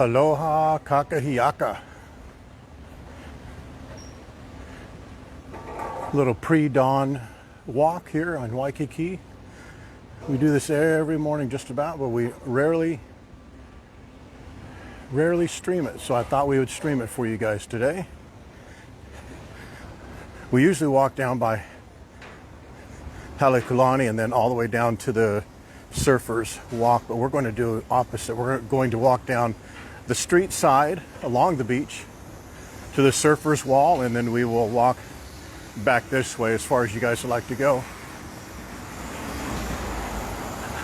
Aloha Kakahiaka. Little pre-dawn walk here on Waikiki. We do this every morning just about, but we rarely stream it. So I thought we would stream it for you guys today. We usually walk down by Halekulani and then all the way down to the Surfers Walk, but we're going to do opposite. We're going to walk down the street side along the beach to the Surfers Wall, and then we will walk back this way as far as you guys would like to go.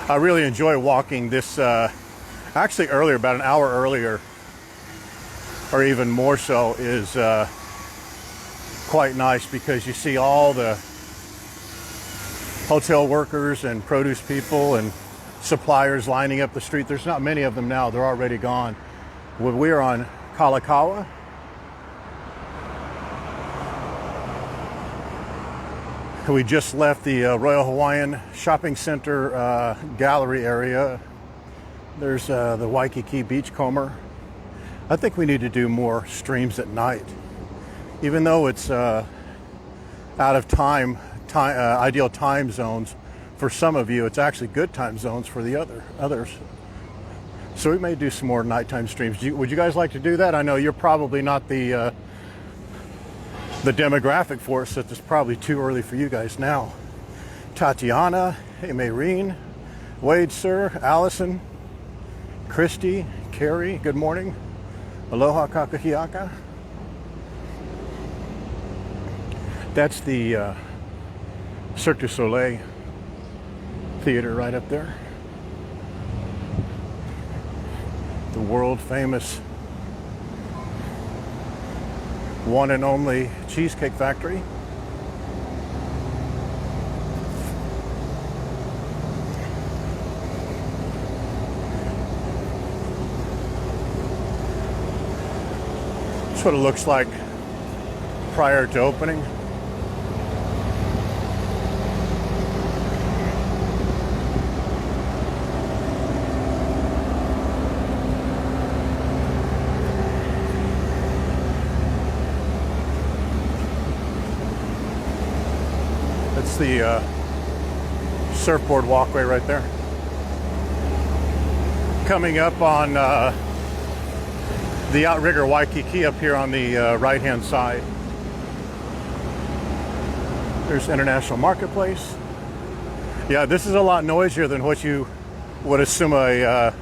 I really enjoy walking this, actually earlier, about an hour earlier, or even more so, is quite nice because you see all the hotel workers and produce people and suppliers lining up the street. There's not many of them now, they're already gone. We're on Kalakaua. We just left the Royal Hawaiian Shopping Center gallery area. There's the Waikiki Beachcomber. I think we need to do more streams at night. Even though it's out of ideal time zones for some of you, it's actually good time zones for the others. So we may do some more nighttime streams. Would you guys like to do that? I know you're probably not the demographic for it, so it's probably too early for you guys now. Tatiana, hey Mayreen, Wade, sir, Allison, Christy, Carrie, good morning. Aloha Kakahiaka. That's the Cirque du Soleil theater right up there. The world famous one and only Cheesecake Factory. That's what it looks like prior to opening. That's the surfboard walkway right there. Coming up on the outrigger Waikiki up here on the right hand side. There's International Marketplace. Yeah, this is a lot noisier than what you would assume a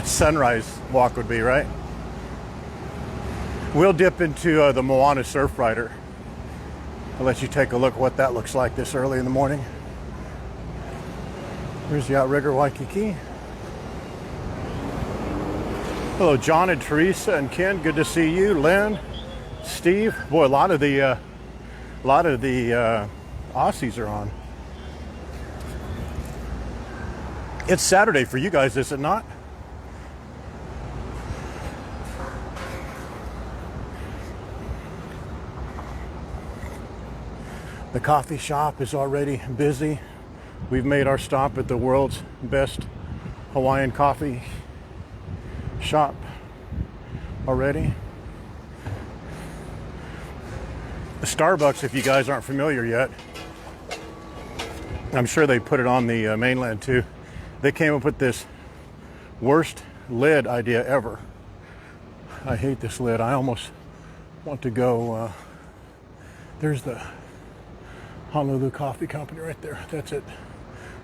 sunrise walk would be, right? We'll dip into the Moana Surf Rider. I'll let you take a look at what that looks like this early in the morning. Here's the outrigger Waikiki. Hello, John and Teresa and Ken. Good to see you. Lynn, Steve. Boy, a lot of the Aussies are on. It's Saturday for you guys, is it not? The coffee shop is already busy. We've made our stop at the world's best Hawaiian coffee shop already. The Starbucks, if you guys aren't familiar yet, I'm sure they put it on the mainland too. They came up with this worst lid idea ever. I hate this lid. I almost want to go, there's the Honolulu Coffee Company right there. That's it.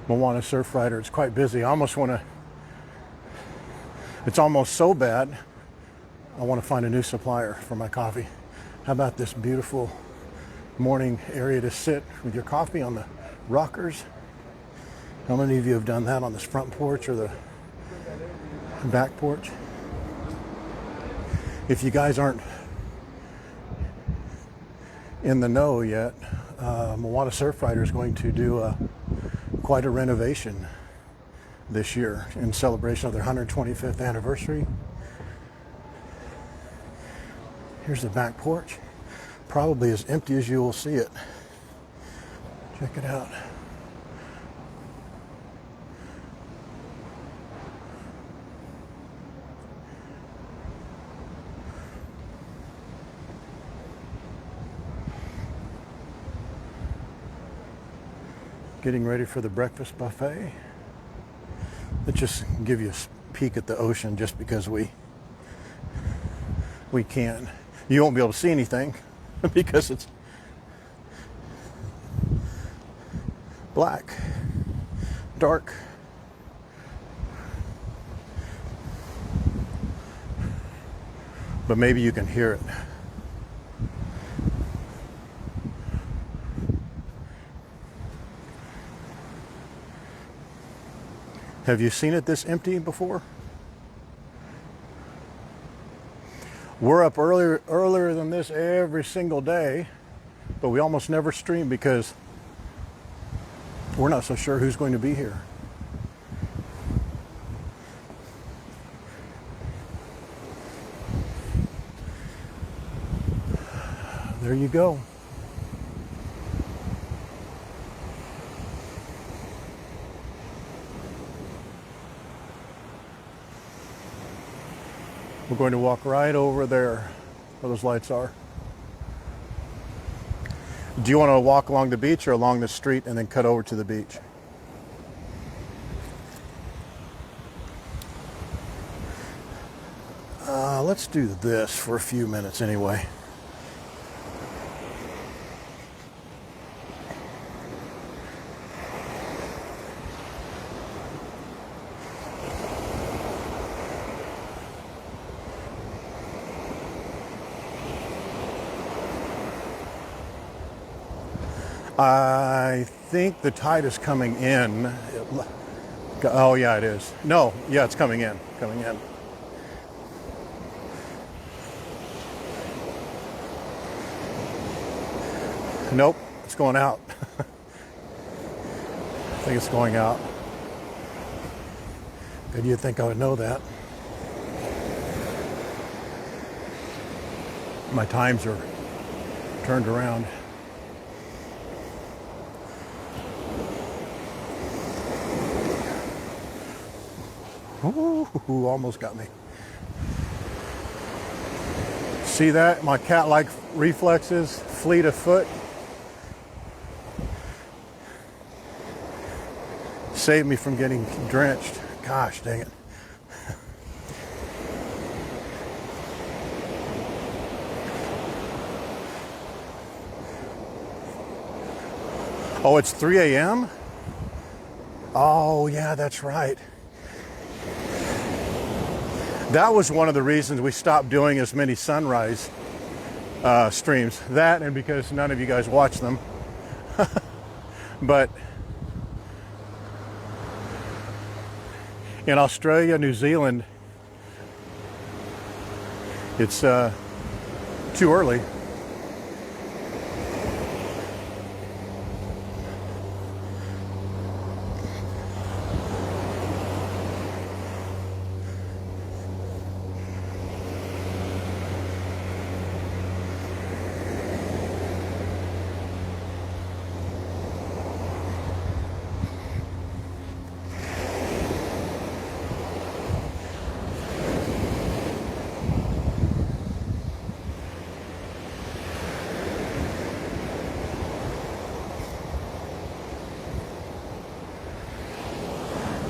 Moana Surf Rider. It's quite busy. I almost want to, it's almost so bad, I want to find a new supplier for my coffee. How about this beautiful morning area to sit with your coffee on the rockers? How many of you have done that on this front porch or the back porch? If you guys aren't in the know yet, Moana Surf Rider is going to do quite a renovation this year in celebration of their 125th anniversary. Here's the back porch. Probably as empty as you will see it. Check it out. Getting ready for the breakfast buffet. Let's just give you a peek at the ocean just because we can. You won't be able to see anything because it's black, dark. But maybe you can hear it. Have you seen it this empty before? We're up earlier than this every single day, but we almost never stream because we're not so sure who's going to be here. There you go. We're going to walk right over there where those lights are. Do you want to walk along the beach or along the street and then cut over to the beach? Let's do this for a few minutes anyway. I think the tide is coming in. Oh yeah, it is. No, yeah, it's coming in. Nope, it's going out. I think it's going out. Good, you'd think I would know that. My times are turned around. Ooh, almost got me. See that? My cat-like reflexes, fleet of foot. Saved me from getting drenched. Gosh, dang it. Oh, it's 3 a.m.? Oh, yeah, that's right. That was one of the reasons we stopped doing as many sunrise streams. That and because none of you guys watch them. But in Australia, New Zealand, it's too early.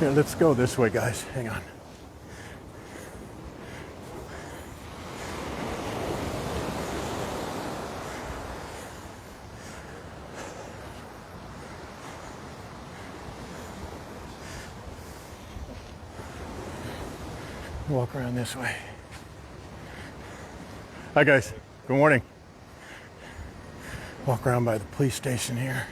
Here, let's go this way, guys. Hang on. Walk around this way. Hi, guys. Good morning. Walk around by the police station here.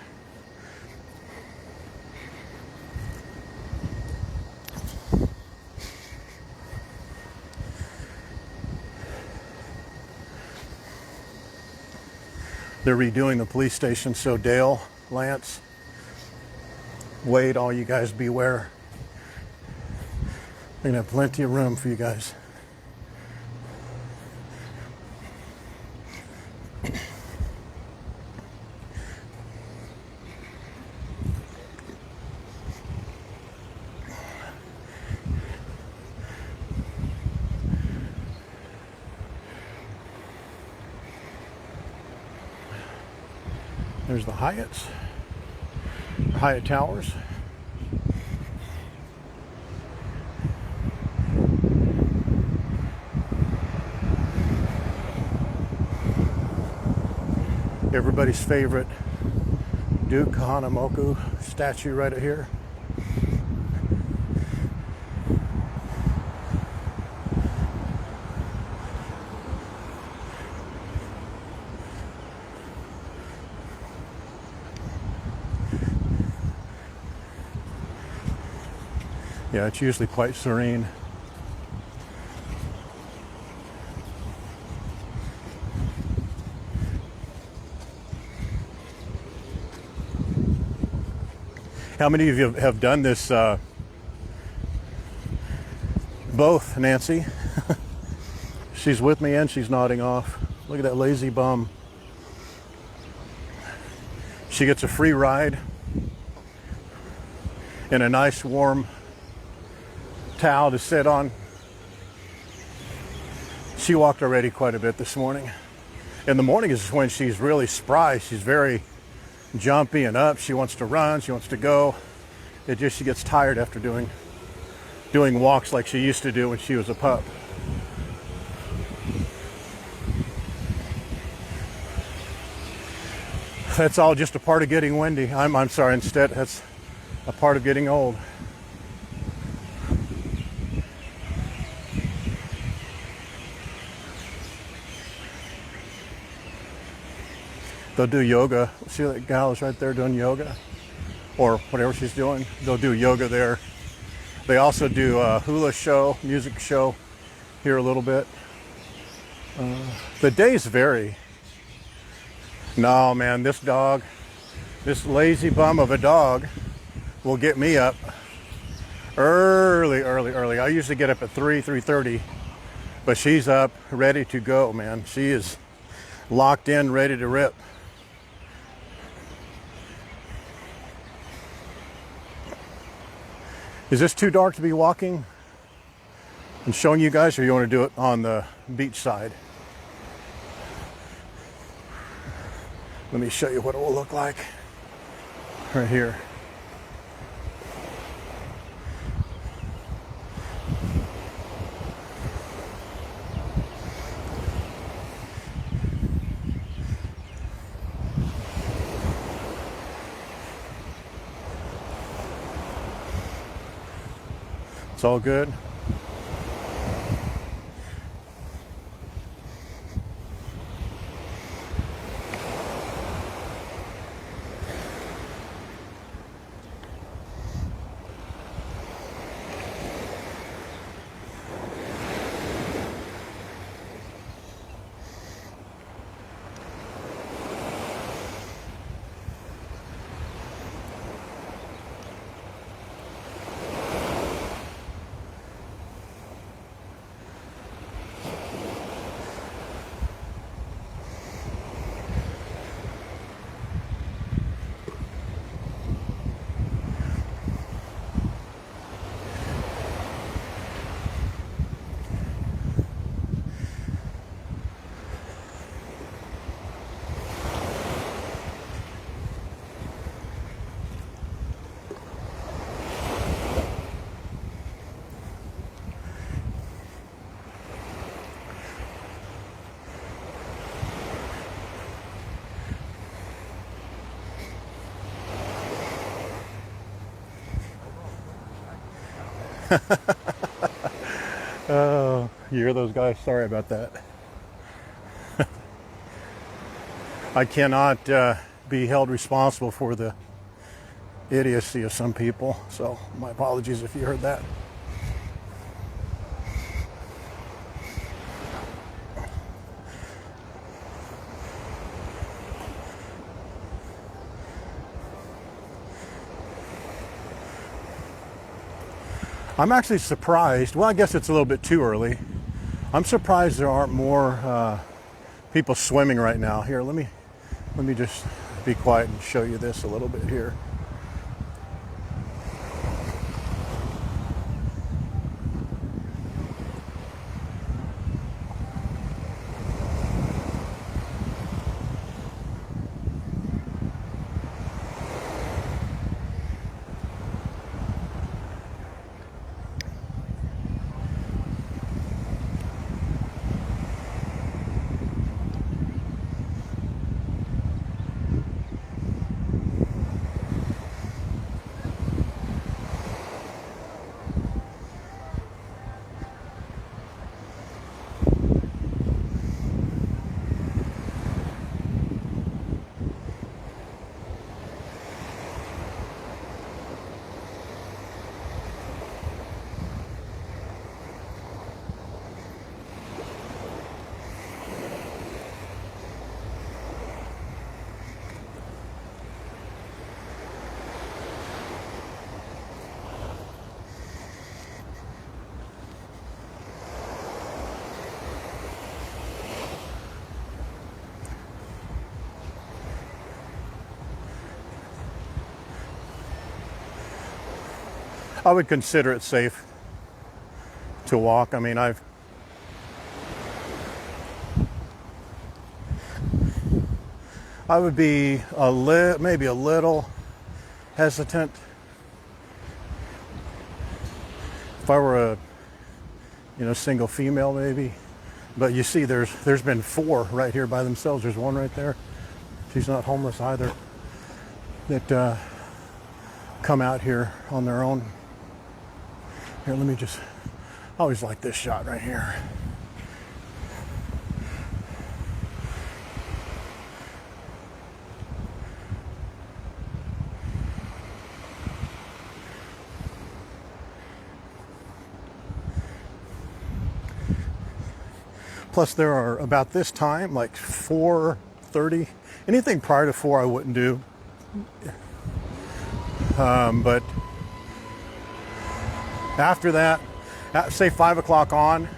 They're redoing the police station, so Dale, Lance, Wade, all you guys beware. They're gonna have plenty of room for you guys. There's the Hyatts. Hyatt Towers. Everybody's favorite Duke Kahanamoku statue right here. Yeah, it's usually quite serene. How many of you have done this? Both, Nancy. She's with me and she's nodding off. Look at that lazy bum. She gets a free ride and a nice warm towel to sit on. She walked already quite a bit this morning. In the morning is when she's really spry. She's very jumpy and up. She wants to run. She wants to go. It just, she gets tired after doing walks like she used to do when she was a pup. That's all just a part of getting windy. I'm sorry, instead, that's a part of getting old. They'll do yoga. See that gal is right there doing yoga? Or whatever she's doing. They'll do yoga there. They also do a hula show, music show here a little bit. The days vary. No, man, this dog, this lazy bum of a dog will get me up early. I usually get up at 3:30, but she's up, ready to go, man. She is locked in, ready to rip. Is this too dark to be walking and showing you guys, or you want to do it on the beach side? Let me show you what it will look like right here. It's all good. Oh, you hear those guys? Sorry about that. I cannot be held responsible for the idiocy of some people, so my apologies if you heard that. I'm actually surprised. Well, I guess it's a little bit too early. I'm surprised there aren't more people swimming right now. Here, let me just be quiet and show you this a little bit here. I would consider it safe to walk. I mean, I would be maybe a little hesitant if I were a single female maybe. But you see, there's been 4 right here by themselves. There's one right there. She's not homeless either. That come out here on their own. Here, let me just. I always like this shot right here. Plus, there are about this time, like 4:30. Anything prior to 4, I wouldn't do. But after that, say 5 o'clock on,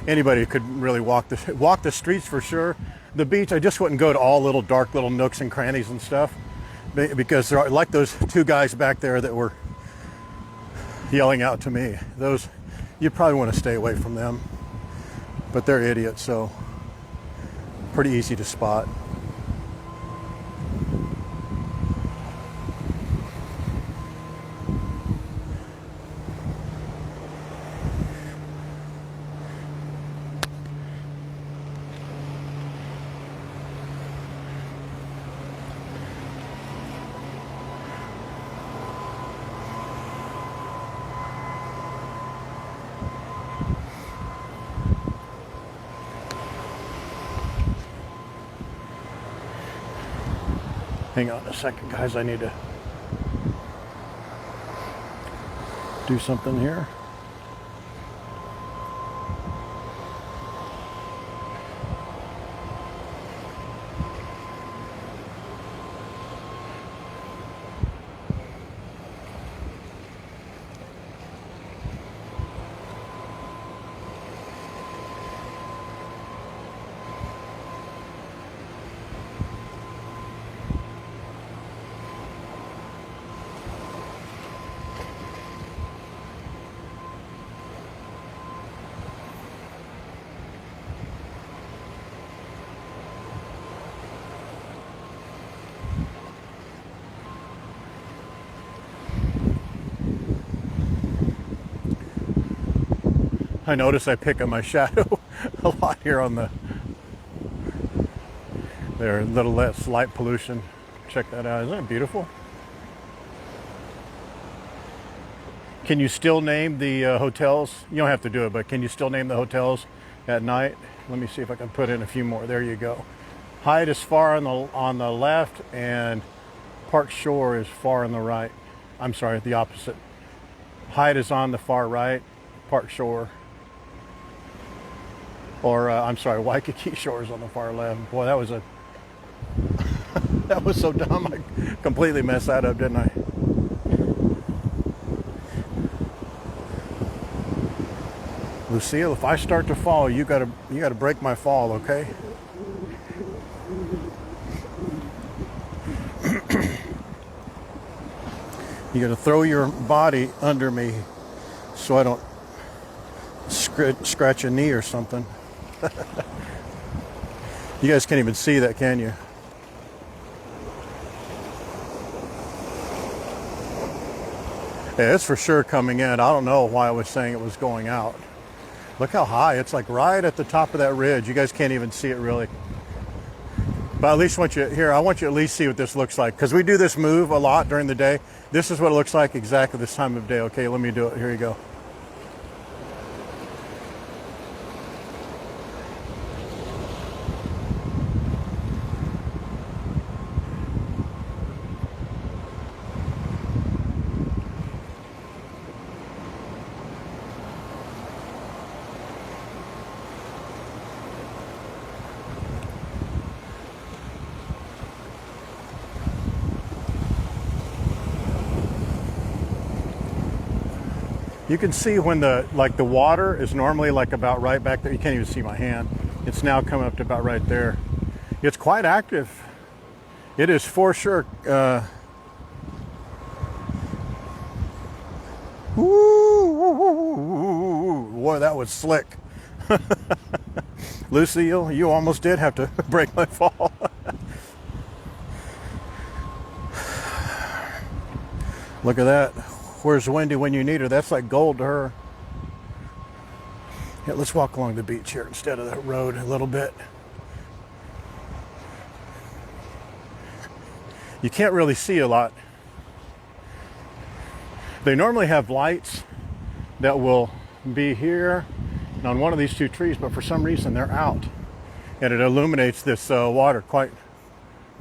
anybody could really walk the streets for sure. The beach, I just wouldn't go to all little dark little nooks and crannies and stuff, because there are, like those 2 guys back there that were yelling out to me. Those, you probably want to stay away from them. But they're idiots, so pretty easy to spot. Hang on a second, guys. I need to do something here. I notice I pick up my shadow a lot here on there, a little less light pollution. Check that out. Isn't that beautiful? Can you still name the hotels? You don't have to do it, but can you still name the hotels at night? Let me see if I can put in a few more. There you go. Hyatt is far on the left, and Park Shore is far on the right. I'm sorry, the opposite. Hyatt is on the far right, Park Shore. Or, I'm sorry, Waikiki Shore is on the far left. Boy, that was that was so dumb. I completely messed that up, didn't I? Lucille, if I start to fall, you gotta break my fall, okay? You gotta throw your body under me so I don't scratch a knee or something. You guys can't even see that, can you? Yeah, it's for sure coming in. I don't know why I was saying it was going out. Look how high. It's like right at the top of that ridge. You guys can't even see it really. But at least I want you to at least see what this looks like, because we do this move a lot during the day. This is what it looks like exactly this time of day. Okay, let me do it. Here you go. You can see when the water is normally like about right back there. You can't even see my hand. It's now coming up to about right there. It's quite active. It is for sure. Woo! Boy, that was slick. Lucille, you almost did have to break my fall. Look at that. Where's Wendy when you need her? That's like gold to her. Yeah, let's walk along the beach here instead of the road a little bit. You can't really see a lot. They normally have lights that will be here and on one of these two trees, but for some reason they're out, and it illuminates this water quite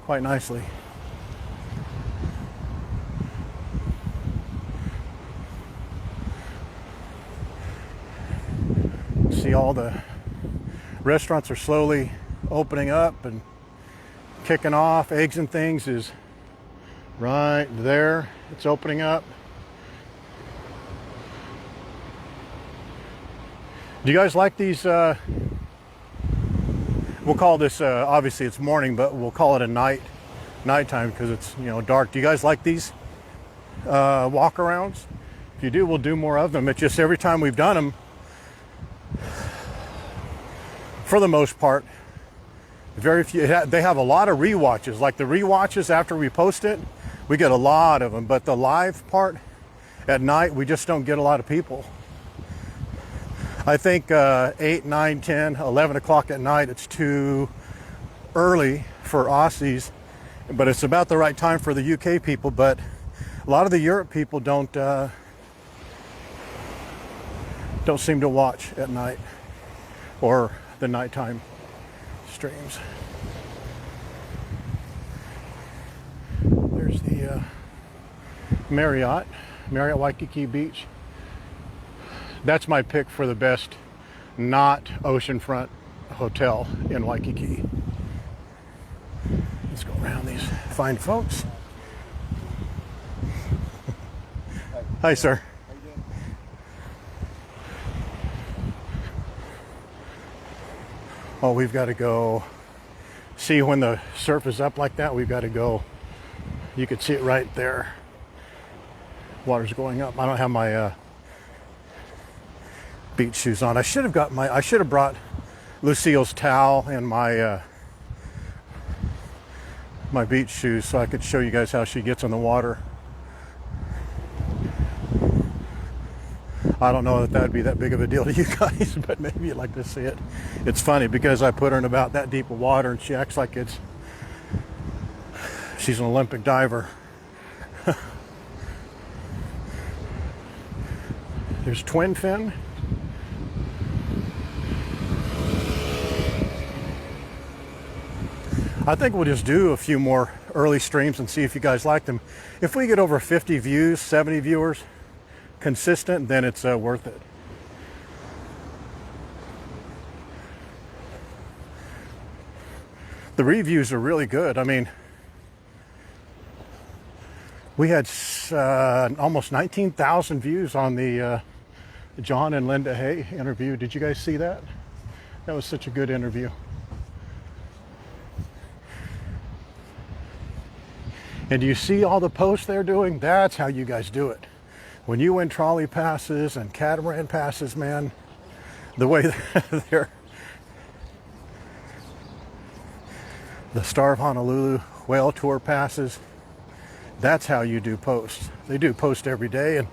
nicely. See, all the restaurants are slowly opening up and kicking off. Eggs and Things is right there. It's opening up. Do you guys like these? We'll call this, obviously it's morning, but we'll call it a nighttime because it's, you know, dark. Do you guys like these walk-arounds? If you do, we'll do more of them. It's just every time we've done them, for the most part, very few. They have a lot of rewatches. Like the rewatches after we post it, we get a lot of them. But the live part at night, we just don't get a lot of people. I think 8, 9, 10, 11 o'clock at night, it's too early for Aussies, but it's about the right time for the UK people. But a lot of the Europe people don't seem to watch at night or the nighttime streams. There's the Marriott Waikiki Beach. That's my pick for the best not oceanfront hotel in Waikiki. Let's go around these fine folks. Hi, sir. How you doing? Oh, we've got to go see when the surf is up like that. We've got to go. You could see it right there. Water's going up. I don't have my beach shoes on. I should have brought Lucille's towel and my my beach shoes so I could show you guys how she gets in the water. I don't know that would be that big of a deal to you guys, but maybe you'd like to see it. It's funny because I put her in about that deep of water and she acts like she's an Olympic diver. There's Twin Fin. I think we'll just do a few more early streams and see if you guys like them. If we get over 50 views, 70 viewers, consistent, then it's worth it. The reviews are really good. I mean, we had almost 19,000 views on the John and Linda Hay interview. Did you guys see that? That was such a good interview. And do you see all the posts they're doing? That's how you guys do it. When you win trolley passes and catamaran passes, man, the way they're... The Star of Honolulu whale tour passes, that's how you do posts. They do post every day and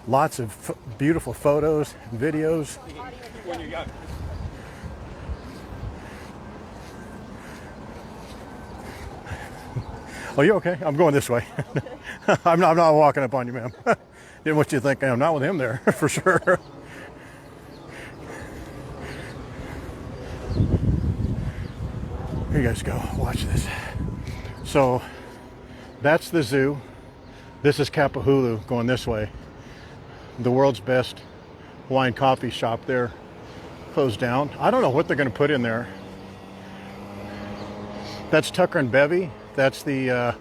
lots of beautiful photos, videos. Oh, you okay? I'm going this way. I'm not walking up on you, ma'am. Didn't want you to think I'm not with him there, for sure. Here you guys go. Watch this. So that's the zoo. This is Kapahulu going this way. The world's best Hawaiian coffee shop there. Closed down. I don't know what they're going to put in there. That's Tucker and Bevy. That's the,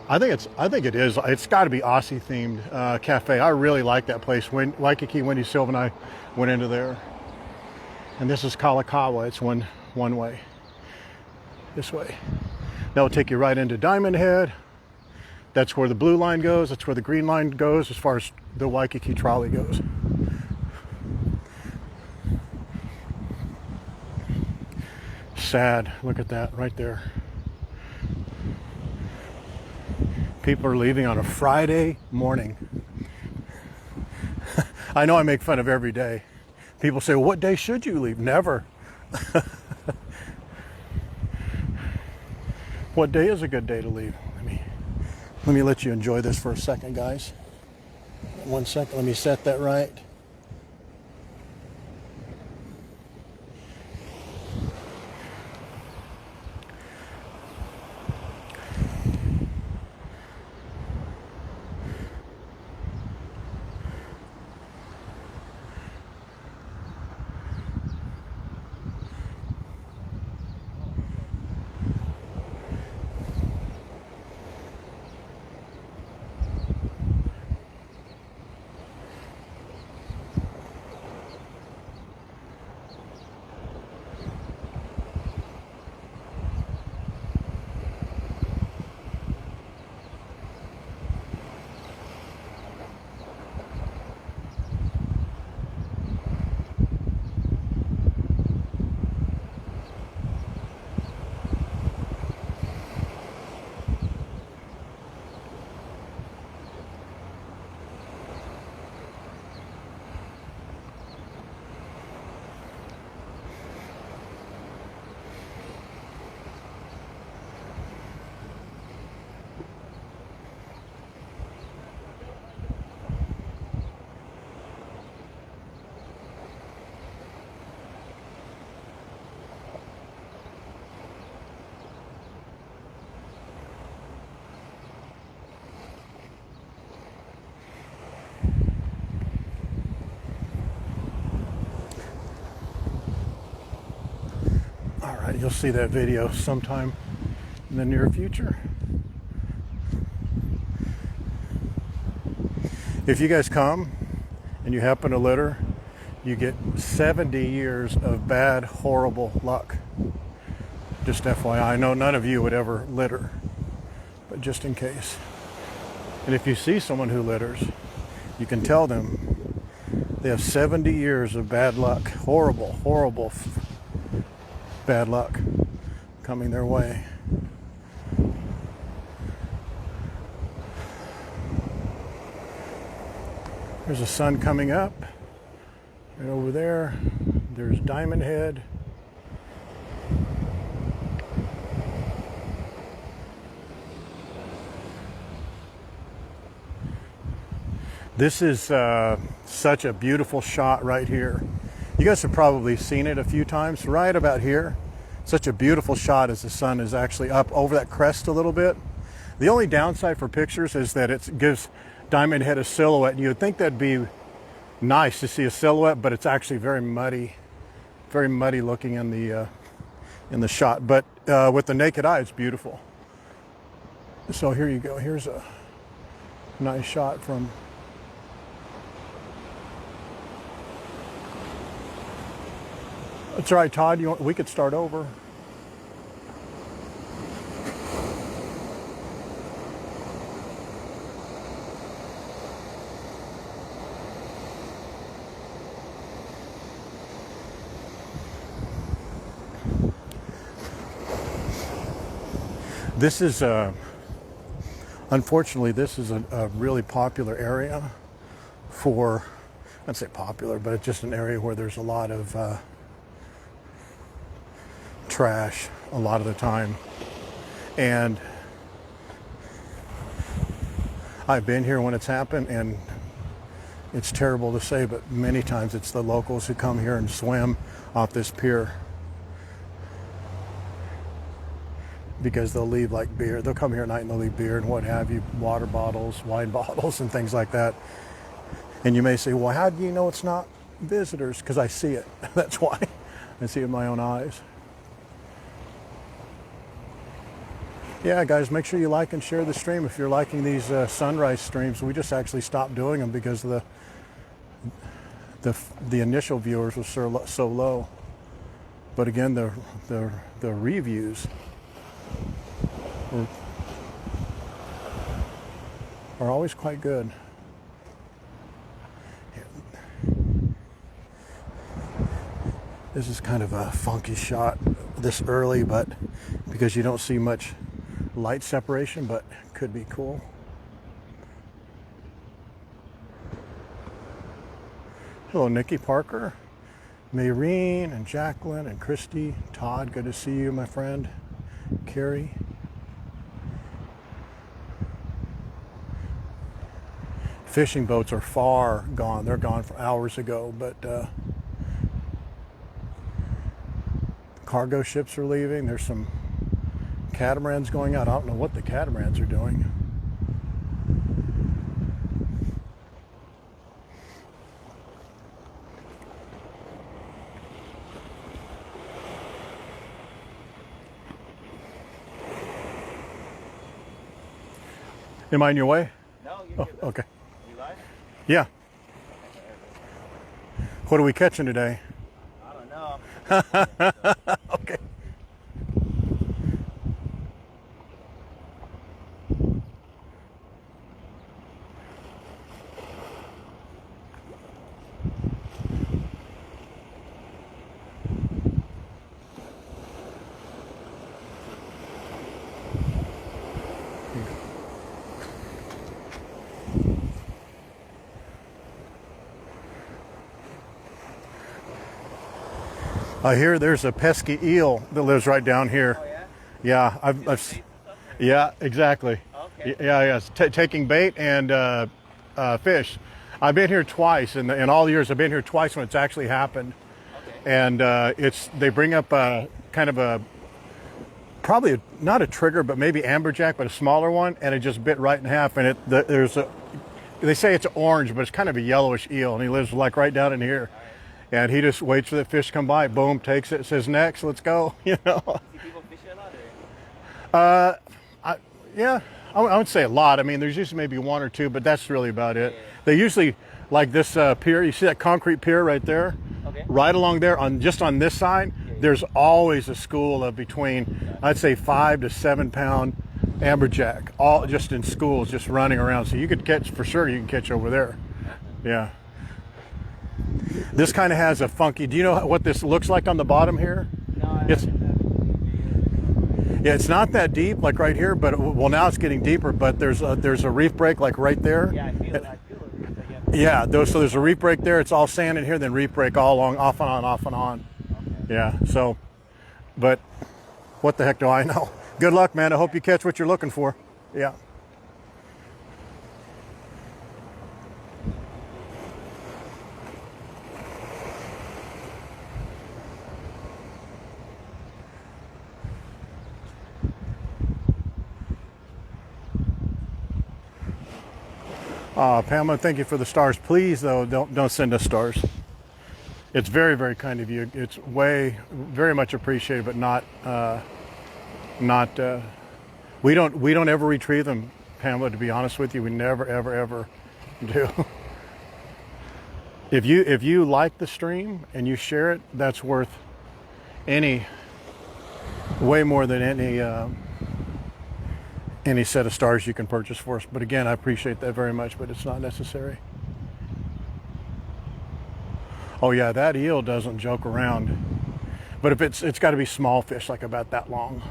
I think it is. It's got to be Aussie themed cafe. I really like that place. When Waikiki, Wendy Silva and I went into there. And this is Kalakaua. It's one way. This way. That'll take you right into Diamond Head. That's where the blue line goes. That's where the green line goes as far as the Waikiki trolley goes. Sad. Look at that right there. People are leaving on a Friday morning. I know I make fun of every day. People say, well, what day should you leave? Never. What day is a good day to leave? Let me let you enjoy this for a second, guys. 1 second, let me set that right. You'll see that video sometime in the near future. If you guys come and you happen to litter, you get 70 years of bad, horrible luck. Just FYI, I know none of you would ever litter, but just in case. And if you see someone who litters, you can tell them they have 70 years of bad luck, horrible, horrible bad luck coming their way. There's a sun coming up right over there. There's Diamond Head. This is such a beautiful shot right here. You guys have probably seen it a few times. Right about here, such a beautiful shot as the sun is actually up over that crest a little bit. The only downside for pictures is that it gives Diamond Head a silhouette, and you would think that'd be nice to see a silhouette, but it's actually very muddy looking in the shot. But with the naked eye, it's beautiful. So here you go. Here's a nice shot from. That's all right, Todd. We could start over. This is, unfortunately, this is a really popular area for, I'd say popular, but it's just an area where there's a lot of trash a lot of the time. And I've been here when it's happened, and it's terrible to say, but many times it's the locals who come here and swim off this pier because they'll leave like beer. They'll come here at night and they'll leave beer and what have you, water bottles, wine bottles, and things like that. And you may say, well, how do you know it's not visitors? Because I see it. That's why. I see it with my own eyes. Yeah, guys, make sure you like and share the stream if you're liking these sunrise streams. We just actually stopped doing them because the initial viewers was so low. But again, the reviews are always quite good. This is kind of a funky shot this early, but because you don't see much light separation, but could be cool. Hello, Nikki Parker, Maureen, and Jacqueline, and Christy, Todd, good to see you, my friend. Carrie. Fishing boats are far gone. They're gone for hours ago, but cargo ships are leaving. There's some catamarans going out. I don't know what the catamarans are doing. Am I in your way? No, you're good. Okay. You live? Yeah. What are we catching today? I don't know. Okay. I hear there's a pesky eel that lives right down here. Oh, yeah? Yeah, yeah, exactly. Okay. Yeah. Taking bait and fish. I've been here twice, in all the years I've been here twice when it's actually happened. Okay. And they bring up a kind of a probably not a trigger, but maybe amberjack, but a smaller one, and it just bit right in half. And they say it's orange, but it's kind of a yellowish eel, and he lives like right down in here. And he just waits for the fish to come by, boom, takes it, says next, let's go. You know. See people fishing a lot, or? Yeah, I would say a lot. I mean, there's usually maybe one or two, but that's really about it. Yeah. They usually, like this pier, you see that concrete pier right there? Okay. Right along there, just on this side, there's always a school of between, I'd say 5 to 7 pound amberjack, all just in schools, just running around. So you could catch, for sure, you can catch over there. Yeah. This kind of has a funky, do you know what this looks like on the bottom here? No, Yeah, it's not that deep, like right here, but well, now it's getting deeper. But there's a reef break, like right there. Yeah, I feel it. Yeah, so there's a reef break there. It's all sand in here, then reef break all along, off and on, off and on. Okay. Yeah. So, but what the heck do I know? Good luck, man. I hope you catch what you're looking for. Yeah. Pamela, thank you for the stars. Please, though, don't send us stars. It's very, very kind of you. It's very much appreciated, but not. We don't ever retrieve them, Pamela. To be honest with you, we never, ever do. If you like the stream and you share it, that's worth way more than any set of stars you can purchase for us. But again, I appreciate that very much, but it's not necessary. Oh yeah, that eel doesn't joke around. But if it's got to be small fish, like about that long,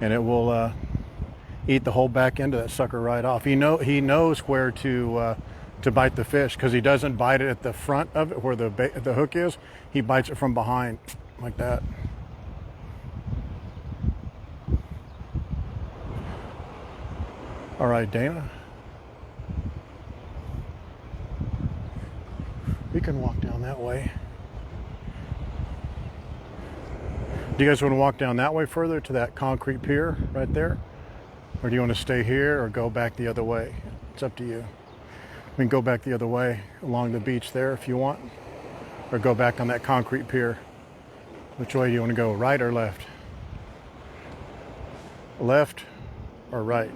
and it will eat the whole back end of that sucker right off. He knows where to bite the fish, because he doesn't bite it at the front of it where the hook is. He bites it from behind, like that. All right, Dana. We can walk down that way. Do you guys want to walk down that way further to that concrete pier right there? Or do you want to stay here or go back the other way? It's up to you. We can go back the other way along the beach there if you want, or go back on that concrete pier. Which way do you want to go, right or left? Left or right?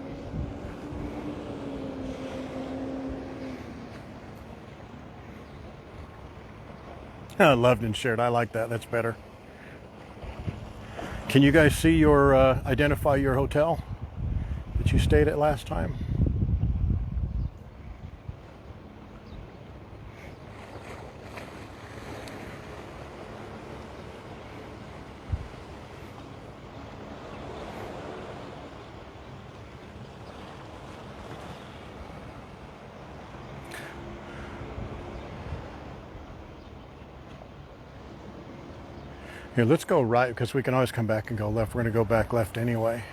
Loved and shared. I like that. That's better. Can you guys see your identify your hotel that you stayed at last time? Here, let's go right because we can always come back and go left. We're going to go back left anyway.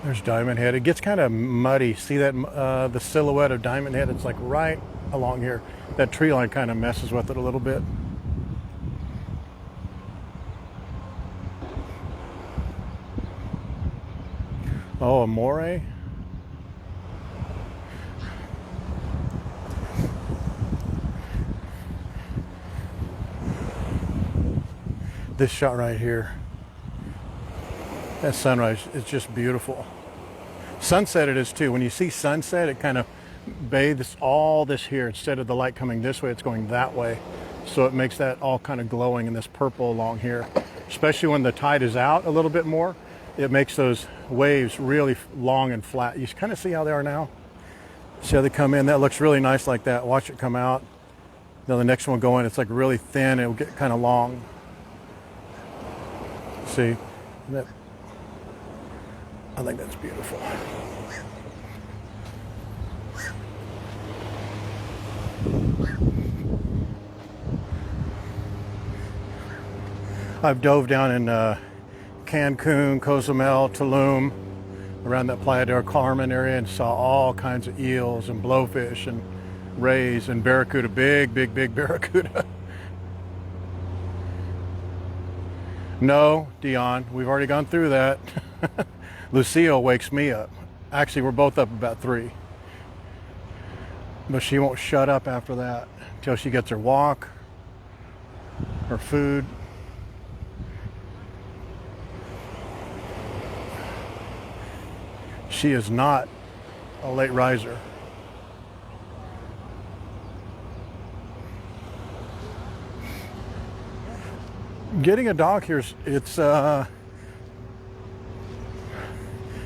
There's Diamond Head. It gets kind of muddy. See that the silhouette of Diamond Head? It's like right along here. That tree line kind of messes with it a little bit. Oh, Amore. This shot right here. That sunrise is just beautiful. Sunset it is too. When you see sunset, it kind of bathes all this here. Instead of the light coming this way, it's going that way. So it makes that all kind of glowing in this purple along here. Especially when the tide is out a little bit more, it makes those waves really long and flat. You kind of see how they are now? See how they come in? That looks really nice like that. Watch it come out. Then the next one go in, it's like really thin. It'll get kind of long. See? That, I think that's beautiful. I've dove down in Cancun, Cozumel, Tulum, around that Playa del Carmen area, and saw all kinds of eels and blowfish and rays and barracuda, big barracuda. No, Dion, we've already gone through that. Lucille wakes me up. Actually, we're both up about 3. But she won't shut up after that until she gets her walk, her food. She is not a late riser. Getting a dog here, it's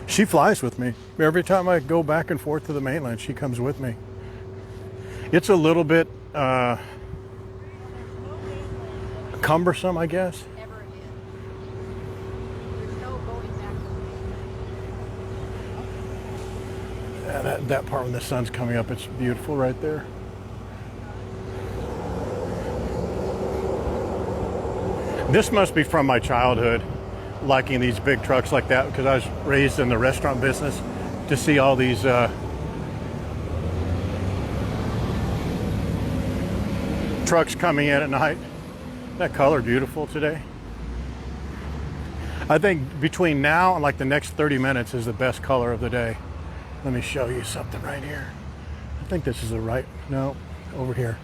she flies with me. Every time I go back and forth to the mainland, she comes with me. It's a little bit cumbersome, I guess. Yeah, that part when the sun's coming up, it's beautiful right there. This must be from my childhood, liking these big trucks like that, because I was raised in the restaurant business. To see all these trucks coming in at night. That color beautiful today. I think between now and like the next 30 minutes is the best color of the day. Let me show you something right here. I think this is the right, no, over here.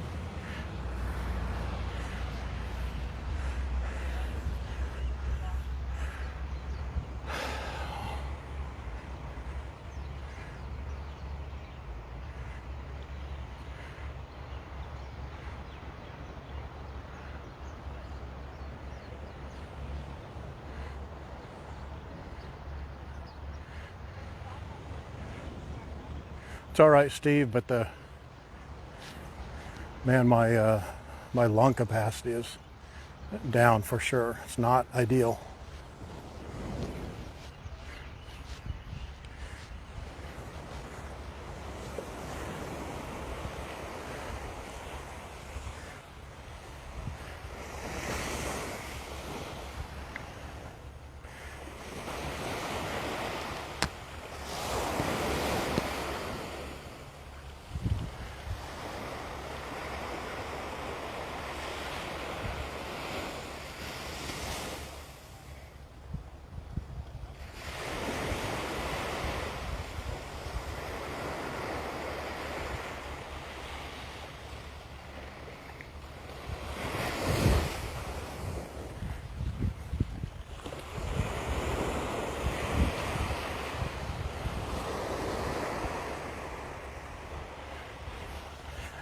It's all right, Steve, but man, my lung capacity is down for sure. It's not ideal.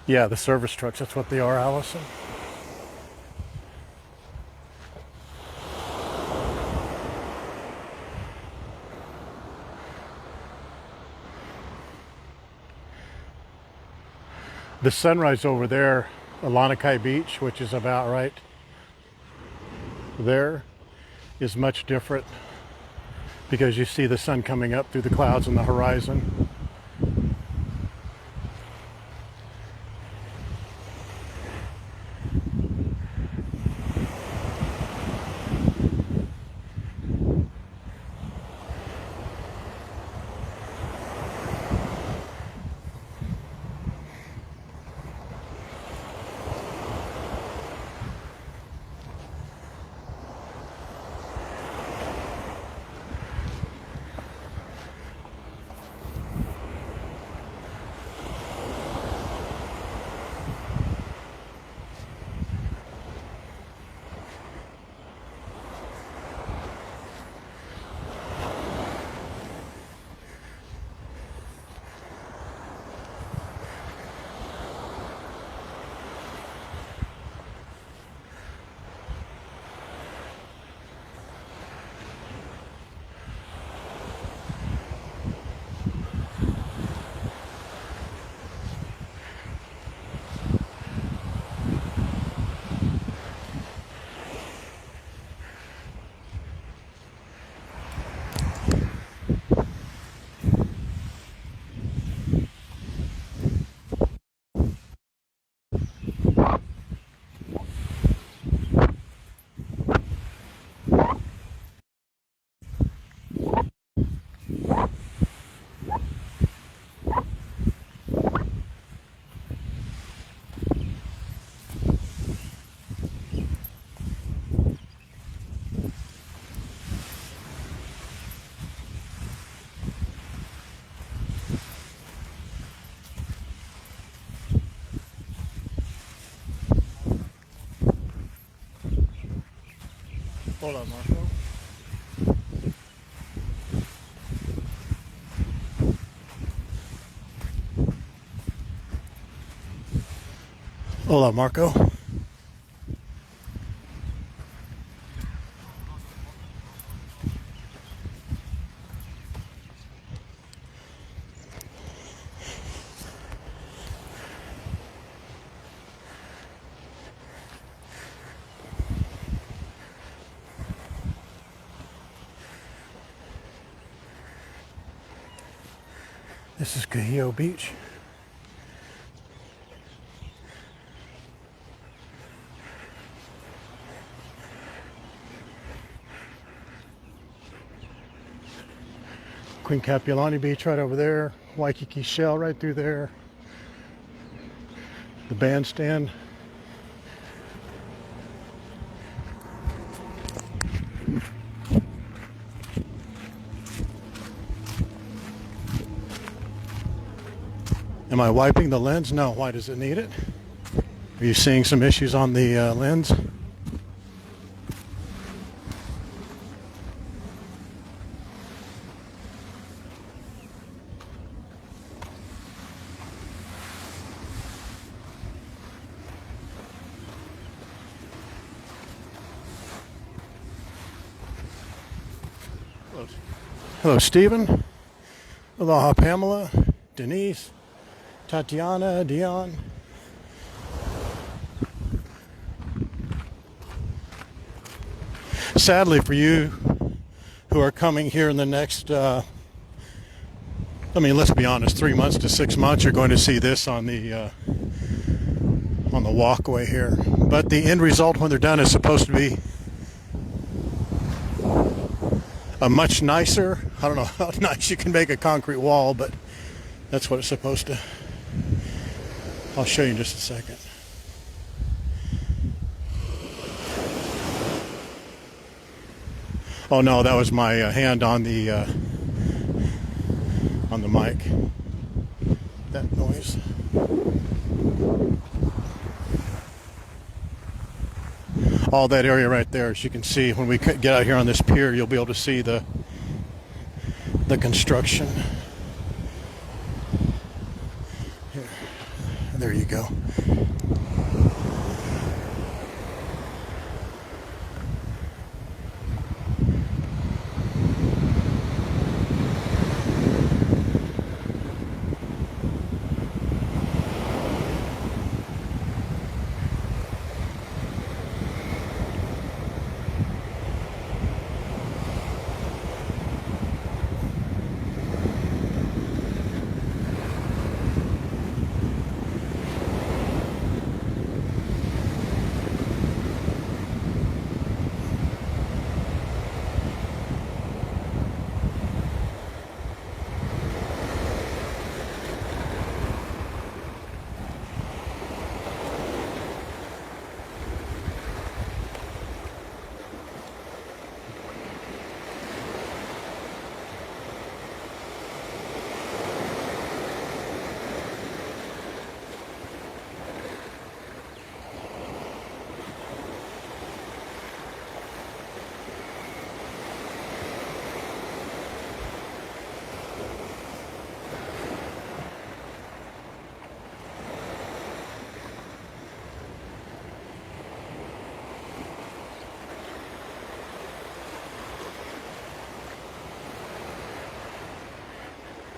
Yeah, the service trucks, that's what they are, Allison. The sunrise over there, Aloha Beach, which is about right there, is much different because you see the sun coming up through the clouds on the horizon. Hold on, Marco. Hola, Marco. This is Waikki Beach. Queen Capulani Beach right over there. Waikiki Shell right through there. The bandstand. Am I wiping the lens? No. Why does it need it? Are you seeing some issues on the lens? Hello, Stephen. Aloha, Pamela, Denise, Tatiana, Dion. Sadly for you who are coming here in the next, let's be honest, 3 months to 6 months, you're going to see this on the walkway here. But the end result when they're done is supposed to be a much nicer, I don't know how nice you can make a concrete wall, but that's what it's supposed to. I'll show you in just a second. Oh no, that was my hand on the mic. That noise. All that area right there, as you can see, when we get out here on this pier, you'll be able to see the construction. Here. There you go.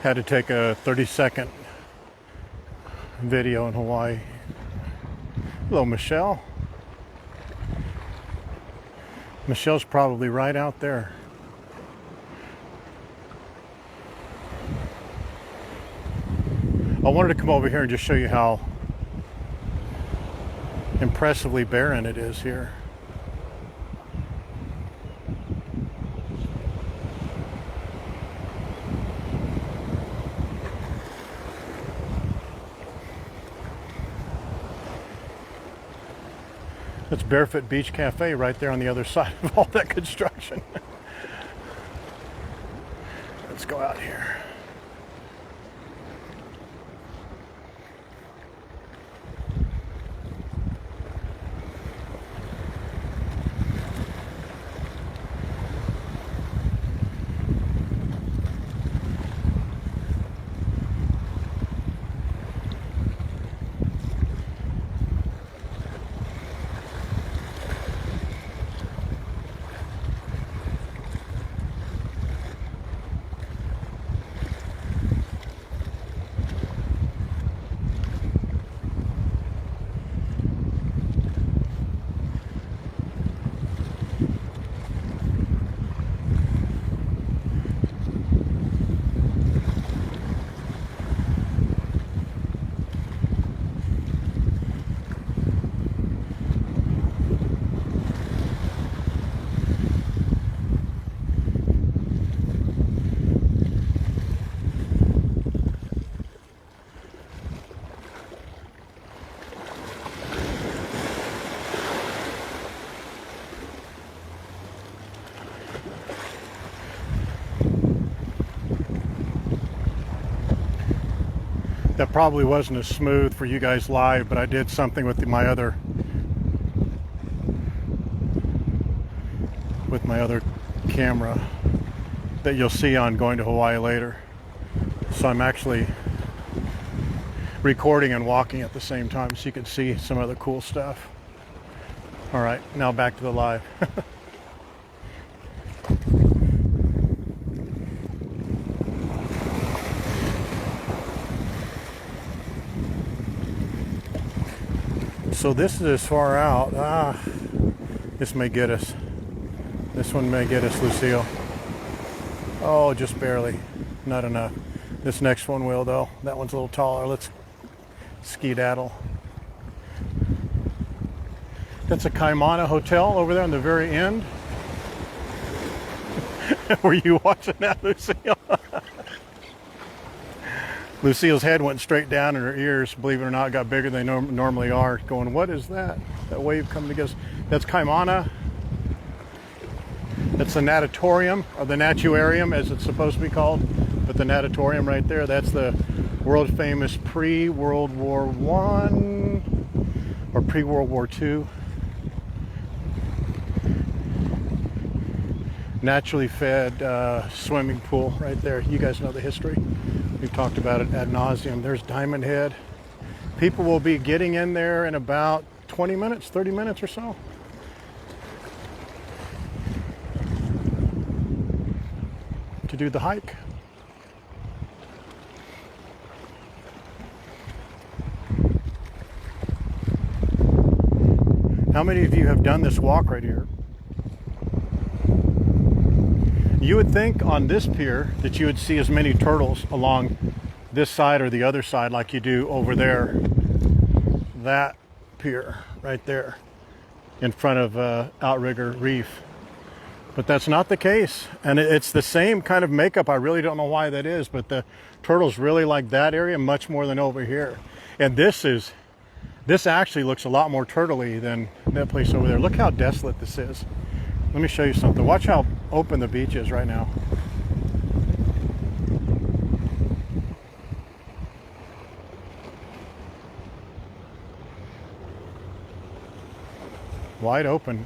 Had to take a 30-second video in Hawaii. Hello, Michelle. Michelle's probably right out there. I wanted to come over here and just show you how impressively barren it is here. That's Barefoot Beach Cafe right there on the other side of all that construction. Let's go out here. That probably wasn't as smooth for you guys live, but I did something with my other camera that you'll see on Going to Hawaii later. So I'm actually recording and walking at the same time so you can see some other cool stuff. All right, now back to the live. So this is as far out. This may get us. This one may get us, Lucille. Oh, just barely. Not enough. This next one will, though. That one's a little taller. Let's skedaddle. That's a Kaimana Hotel over there on the very end. Were you watching that, Lucille? Lucille's head went straight down and her ears, believe it or not, got bigger than they normally are. Going, what is that? That wave coming to us. That's Kaimana. That's the natatorium, or the natuarium as it's supposed to be called. But the natatorium right there, that's the world famous pre-World War I or pre-World War II. Naturally fed swimming pool right there. You guys know the history. We've talked about it ad nauseum. There's Diamond Head. People will be getting in there in about 20 minutes, 30 minutes or so. To do the hike. How many of you have done this walk right here? You would think on this pier that you would see as many turtles along this side or the other side like you do over there. That pier right there in front of Outrigger Reef. But that's not the case. And it's the same kind of makeup. I really don't know why that is, but the turtles really like that area much more than over here. And this actually looks a lot more turtley than that place over there. Look how desolate this is. Let me show you something. Watch how open the beach is right now. Wide open.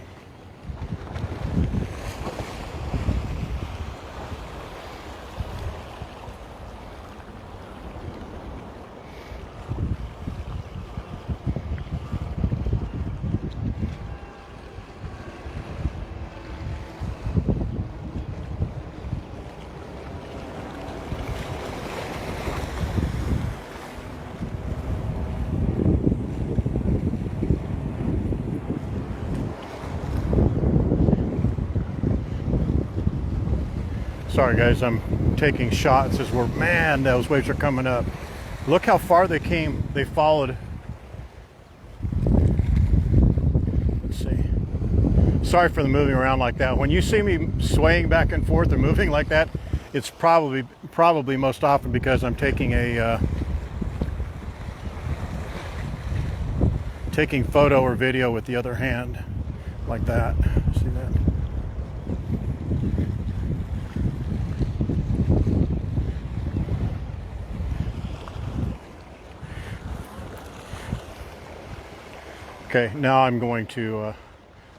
Sorry guys, I'm taking shots as we're, man, those waves are coming up. Look how far they came, they followed. Let's see. Sorry for the moving around like that. When you see me swaying back and forth or moving like that, it's probably most often because I'm taking a taking photo or video with the other hand, like that. See that? Okay, now I'm going to.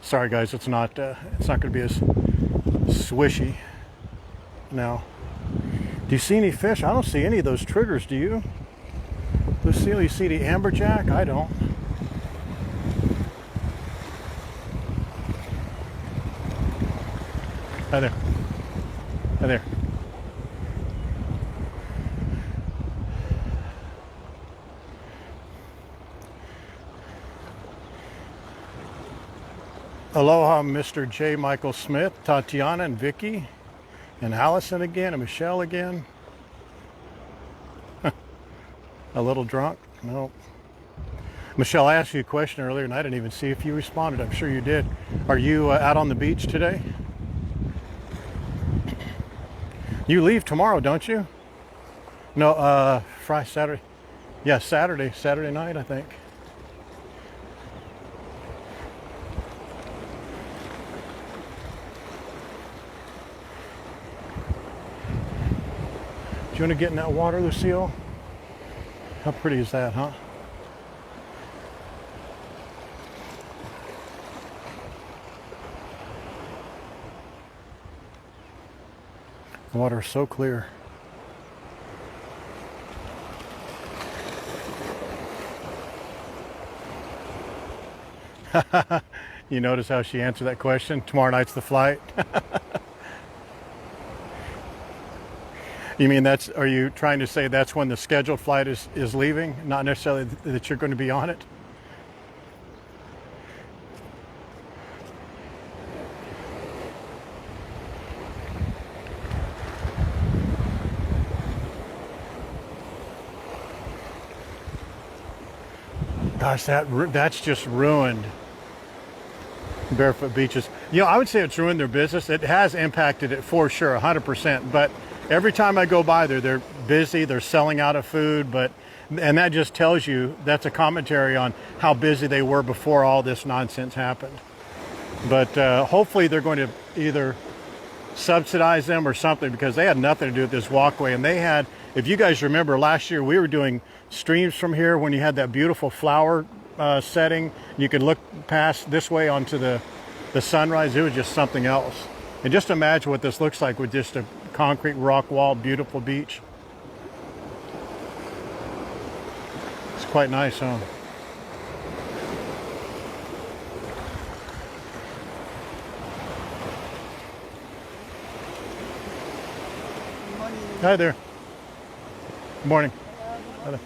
Sorry guys, it's not going to be as swishy. Now, do you see any fish? I don't see any of those triggers. Do you, Lucille? You see the amberjack? I don't. Hi there. Hi there. Aloha, Mr. J. Michael Smith, Tatiana and Vicky, and Allison again, and Michelle again. A little drunk? No. Michelle, I asked you a question earlier, and I didn't even see if you responded. I'm sure you did. Are you out on the beach today? You leave tomorrow, don't you? No, Friday, Saturday. Yeah, Saturday night, I think. Do you want to get in that water, Lucille? How pretty is that, huh? The water is so clear. You notice how she answered that question? Tomorrow night's the flight. You mean are you trying to say that's when the scheduled flight is leaving? Not necessarily that you're going to be on it? Gosh, that's just ruined barefoot beaches. You know, I would say it's ruined their business. It has impacted it for sure, 100%. But every time I go by there, they're busy, they're selling out of food, and that just tells you, that's a commentary on how busy they were before all this nonsense happened. But hopefully they're going to either subsidize them or something, because they had nothing to do with this walkway. And they had, if you guys remember last year, we were doing streams from here when you had that beautiful flower setting. You could look past this way onto the sunrise. It was just something else. And just imagine what this looks like with just a concrete rock wall, beautiful beach. It's quite nice, huh? Hi there. Good morning. Hi there.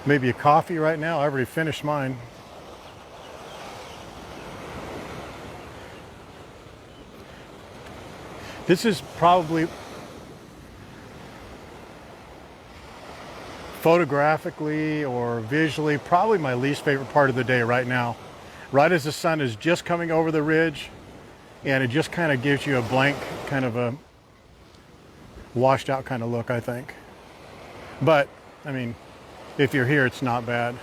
Maybe a coffee right now. I already finished mine. This is probably, photographically or visually, probably my least favorite part of the day right now. Right as the sun is just coming over the ridge, and it just kind of gives you a blank, kind of a washed out kind of look, I think. But, I mean, if you're here, it's not bad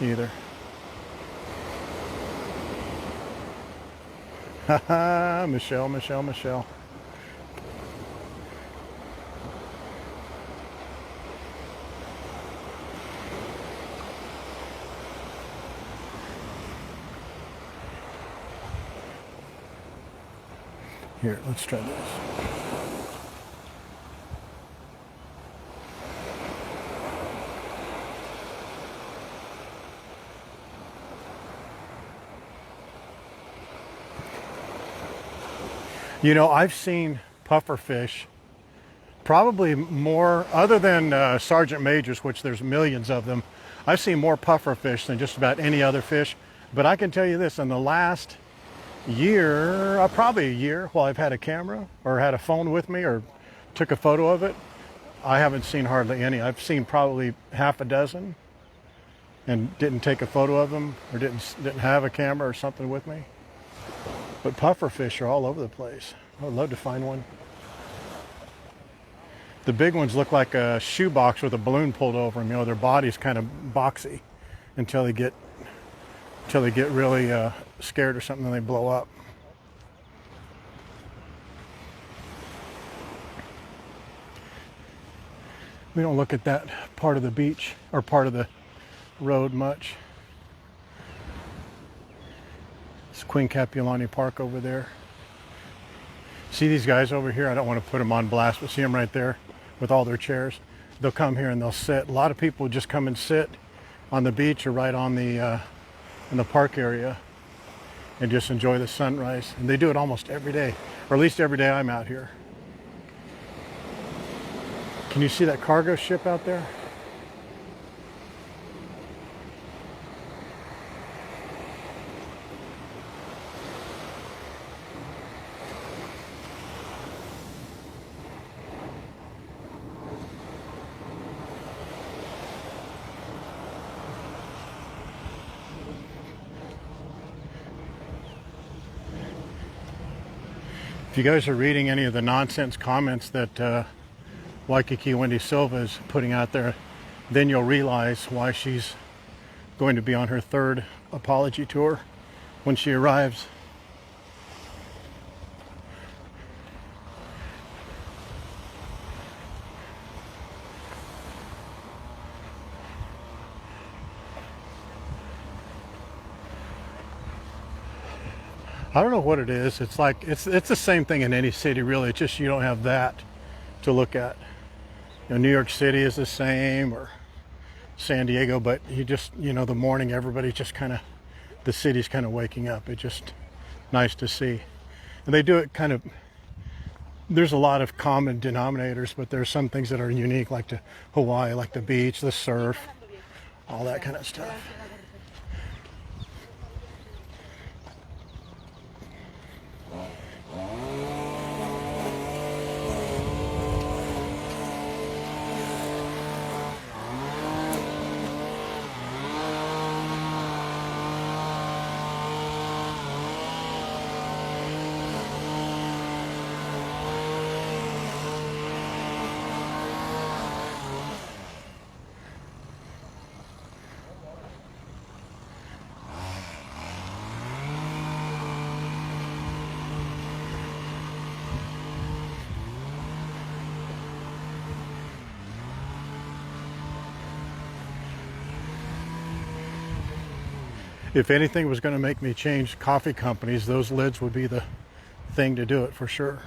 either. Haha, Michelle. Here, let's try this. You know, I've seen puffer fish Probably more, other than sergeant majors, which there's millions of them. I've seen more puffer fish than just about any other fish. But I can tell you this, in the last year, probably a year, while I've had a camera or had a phone with me or took a photo of it, I haven't seen hardly any. I've seen probably half a dozen and didn't take a photo of them or didn't have a camera or something with me. But puffer fish are all over the place. I would love to find one. The big ones look like a shoebox with a balloon pulled over them. You know, their body's kind of boxy until they get really scared or something and they blow up. We don't look at that part of the beach or part of the road much. It's Queen Capulani Park over there. See these guys over here? I don't want to put them on blast, but see them right there with all their chairs. They'll come here and they'll sit. A lot of people just come and sit on the beach or right on the in the park area and just enjoy the sunrise. And they do it almost every day, or at least every day I'm out here. Can you see that cargo ship out there? If you guys are reading any of the nonsense comments that Waikiki Wendy Silva is putting out there, then you'll realize why she's going to be on her third apology tour when she arrives. I don't know what it is. It's like it's the same thing in any city, really. It's just you don't have that to look at. You know, New York City is the same, or San Diego, but the morning everybody's just the city's kind of waking up. It's just nice to see. And they do it there's a lot of common denominators, but there's some things that are unique, like to Hawaii, like the beach, the surf, all that kind of stuff. If anything was going to make me change coffee companies, those lids would be the thing to do it for sure.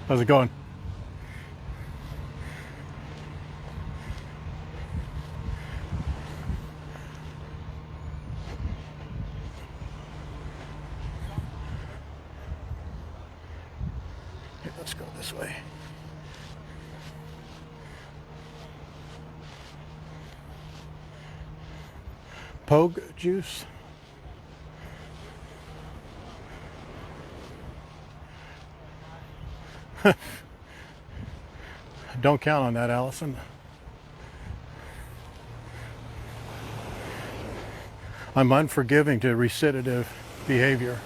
How's it going? Here, let's go this way. Pogue juice. Don't count on that, Allison. I'm unforgiving to recidivative behavior.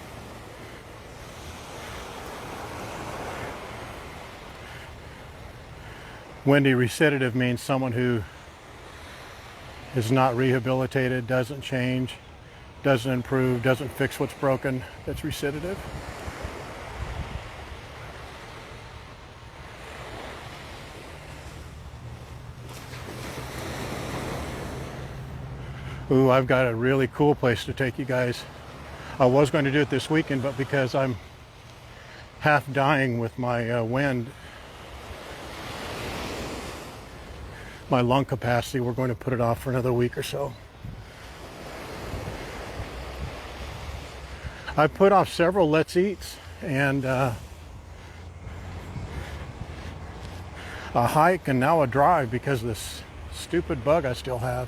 Wendy, recidivative means someone who is not rehabilitated, doesn't change, doesn't improve, doesn't fix what's broken. That's recidivative. Ooh, I've got a really cool place to take you guys. I was going to do it this weekend, but because I'm half dying with my wind, my lung capacity, we're going to put it off for another week or so. I put off several Let's Eats and a hike and now a drive because of this stupid bug I still have.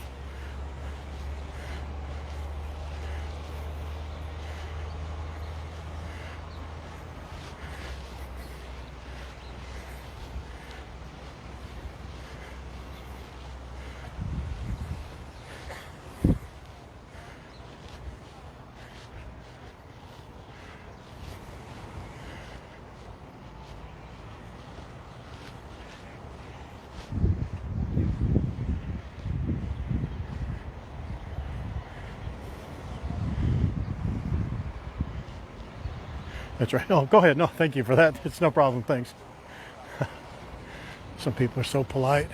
That's right. Oh, go ahead. No, thank you for that. It's no problem. Thanks. Some people are so polite.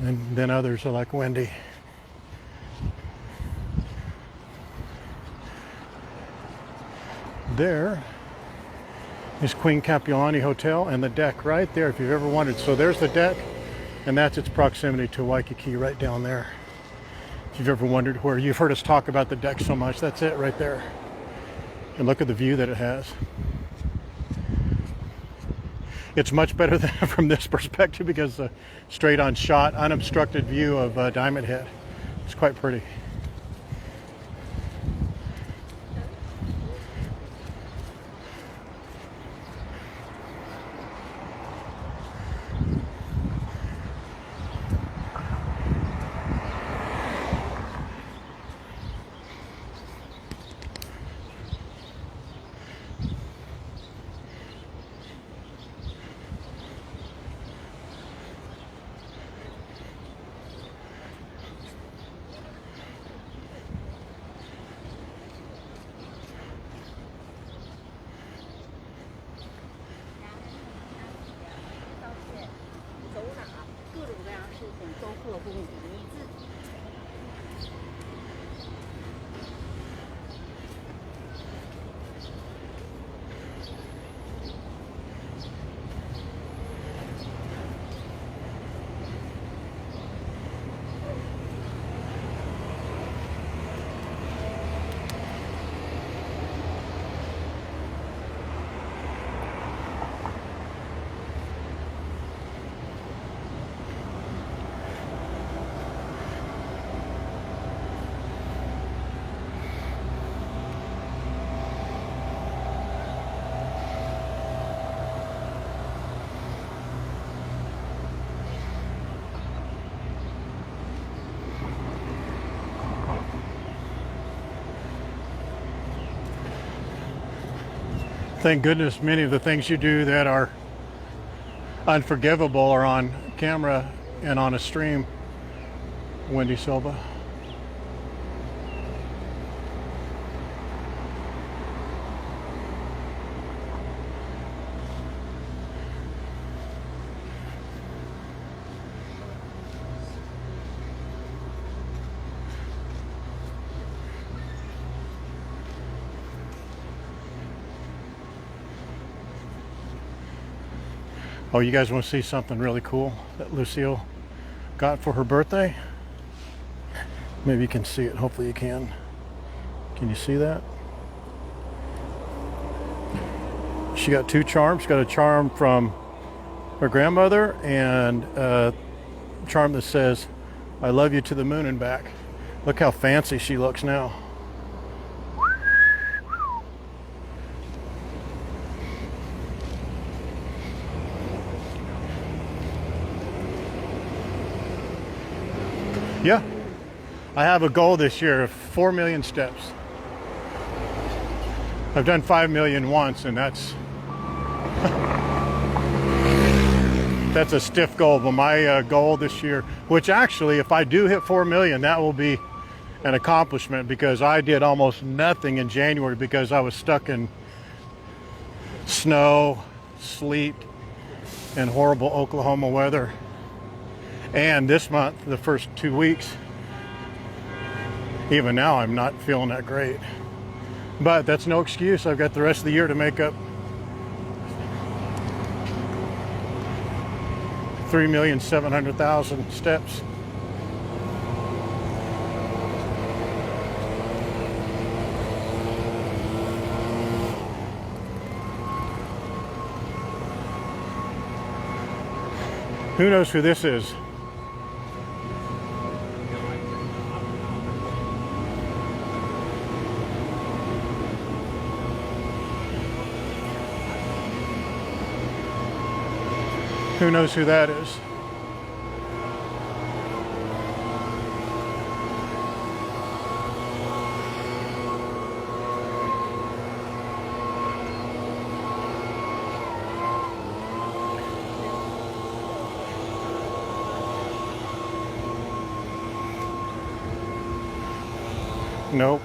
And then others are like Wendy. There is Queen Kapiolani Hotel and the deck right there if you've ever wondered. So there's the deck and that's its proximity to Waikiki right down there. If you've ever wondered where you've heard us talk about the deck so much, that's it right there. And look at the view that it has. It's much better than from this perspective because the straight on shot, unobstructed view of Diamond Head. It's quite pretty. Thank goodness many of the things you do that are unforgivable are on camera and on a stream, Wendy Silva. Oh, you guys want to see something really cool that Lucille got for her birthday? Maybe you can see it. Hopefully you can. Can you see that? She got two charms. She got a charm from her grandmother and a charm that says, "I love you to the moon and back." Look how fancy she looks now. Yeah, I have a goal this year of 4 million steps. I've done 5 million once, and that's a stiff goal. But my goal this year, which actually, if I do hit 4 million, that will be an accomplishment because I did almost nothing in January because I was stuck in snow, sleet, and horrible Oklahoma weather. And this month, the first 2 weeks, Even now, I'm not feeling that great. But that's no excuse. I've got the rest of the year to make up 3,700,000 steps. Who knows who this is? Who knows who that is? Nope.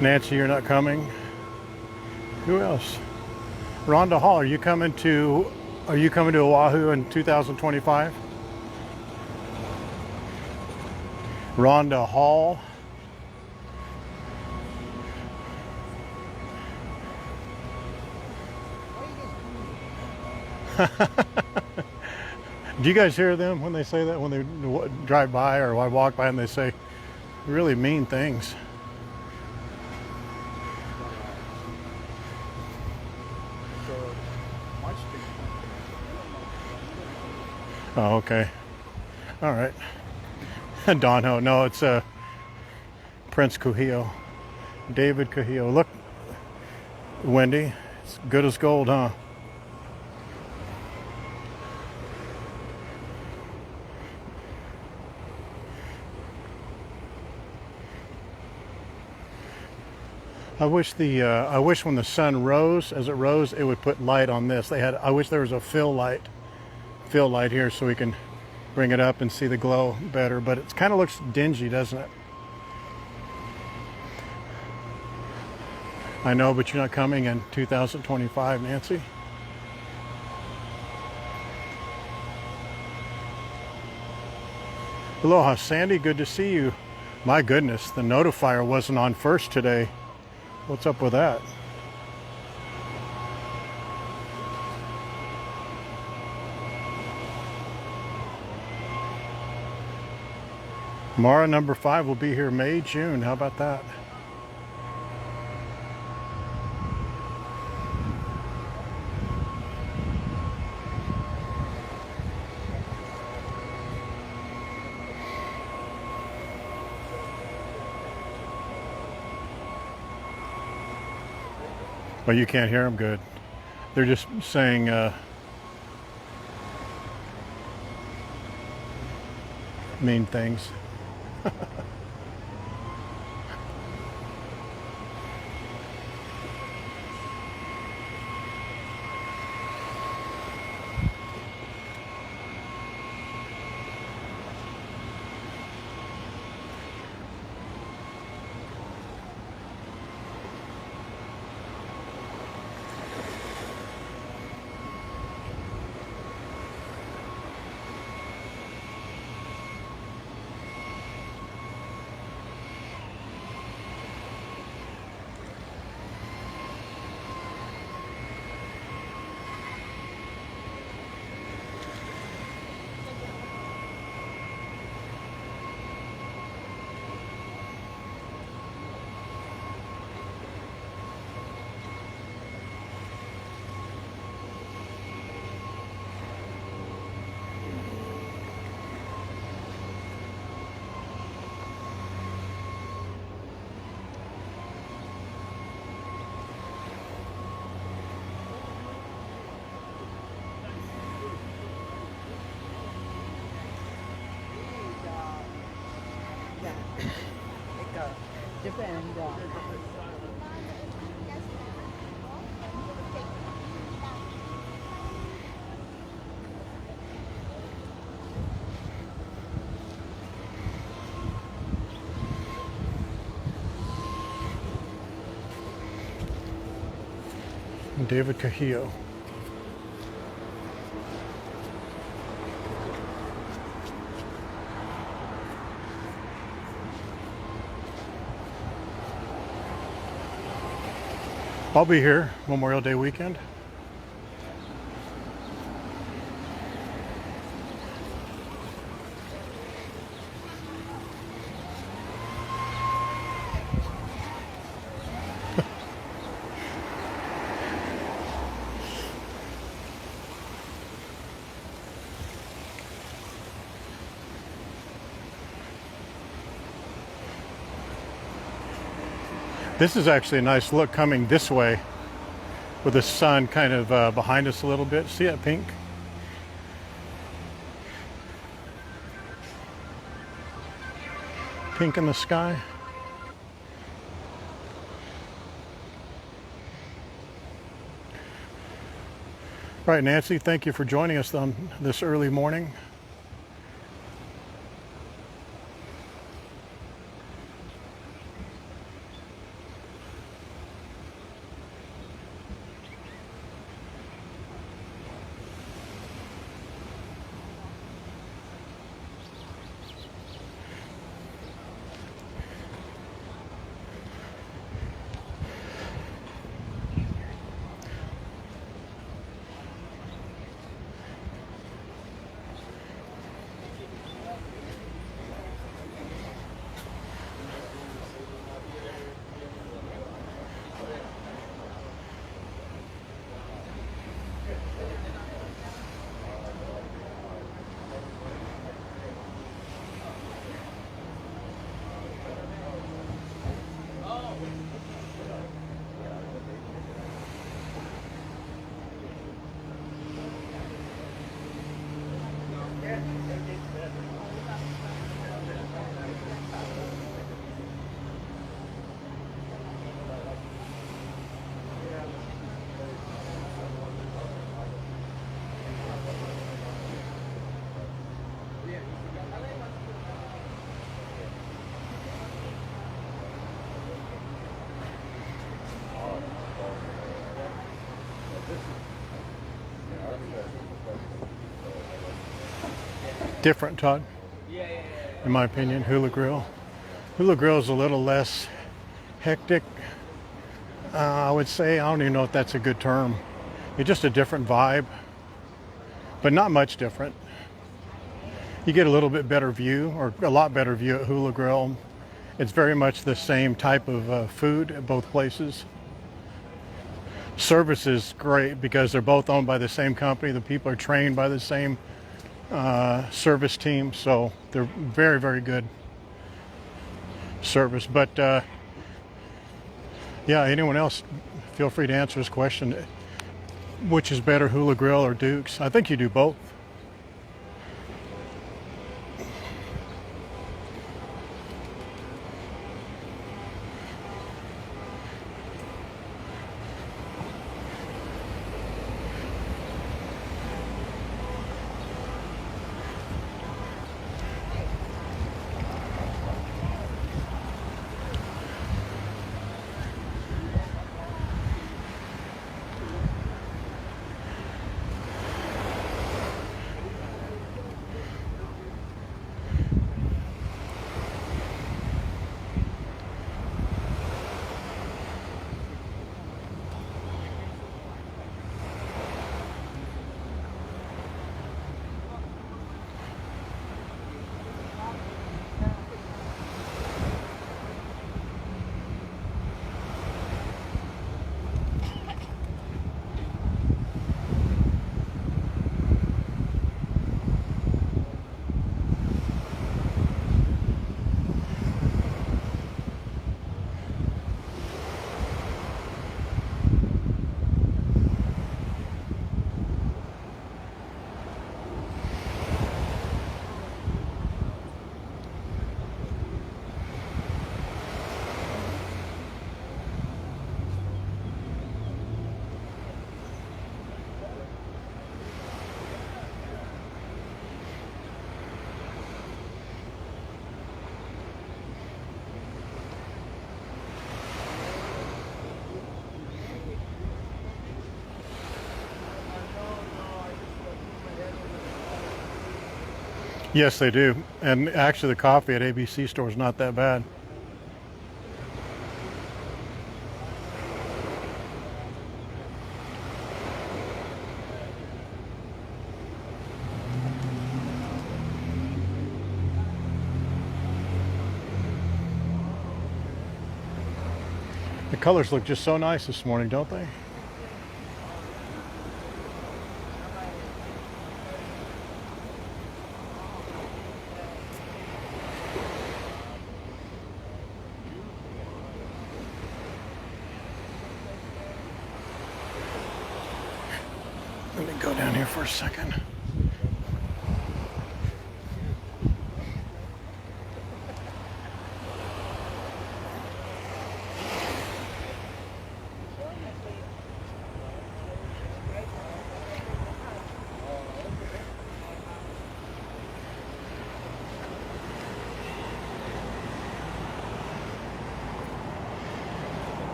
Nancy, you're not coming. Who else? Rhonda Hall, are you coming to Oahu in 2025? Rhonda Hall. Do you guys hear them when they say that, when they drive by or I walk by and they say really mean things? Oh, okay. All right. Donho. No, it's Prince Kuhio. David Kuhio. Look, Wendy. It's good as gold, huh? I wish when the sun rose, as it rose, it would put light on this. I wish there was a fill light here so we can bring it up and see the glow better, but it kind of looks dingy, doesn't it? I know, but you're not coming in 2025, Nancy. Aloha, Sandy, good to see you. My goodness, the notifier wasn't on first today. What's up with that? Mara number 5 will be here May, June. How about that? Well, you can't hear them good. They're just saying mean things. Different. David Kuhio. I'll be here Memorial Day weekend. This is actually a nice look coming this way with the sun kind of behind us a little bit. See that pink? Pink in the sky. All right, Nancy, thank you for joining us on this early morning. Different, Todd, in my opinion. Hula Grill. Hula Grill is a little less hectic, I would say. I don't even know if that's a good term. It's just a different vibe, but not much different. You get a little bit better view, or a lot better view at Hula Grill. It's very much the same type of food at both places. Service is great because they're both owned by the same company. The people are trained by the same service team, so they're very, very good service. But yeah, anyone else, feel free to answer this question. Which is better, Hula Grill or Duke's? I think you do both. Yes, they do. And actually the coffee at ABC store is not that bad. colors look just so nice this morning, don't they? Let me go down here for a second.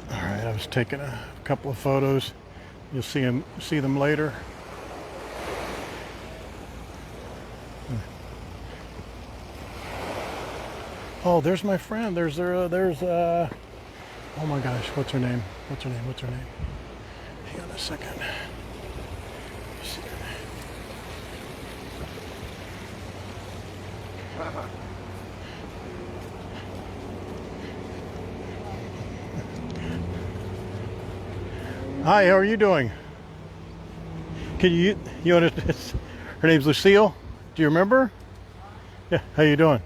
I was taking a couple of photos. You'll see them later. Oh, there's my friend. There's oh my gosh, what's her name? Hang on a second. See her name. Hi, how are you doing? Can you want to, her name's Lucille. Do you remember? Yeah, how you doing?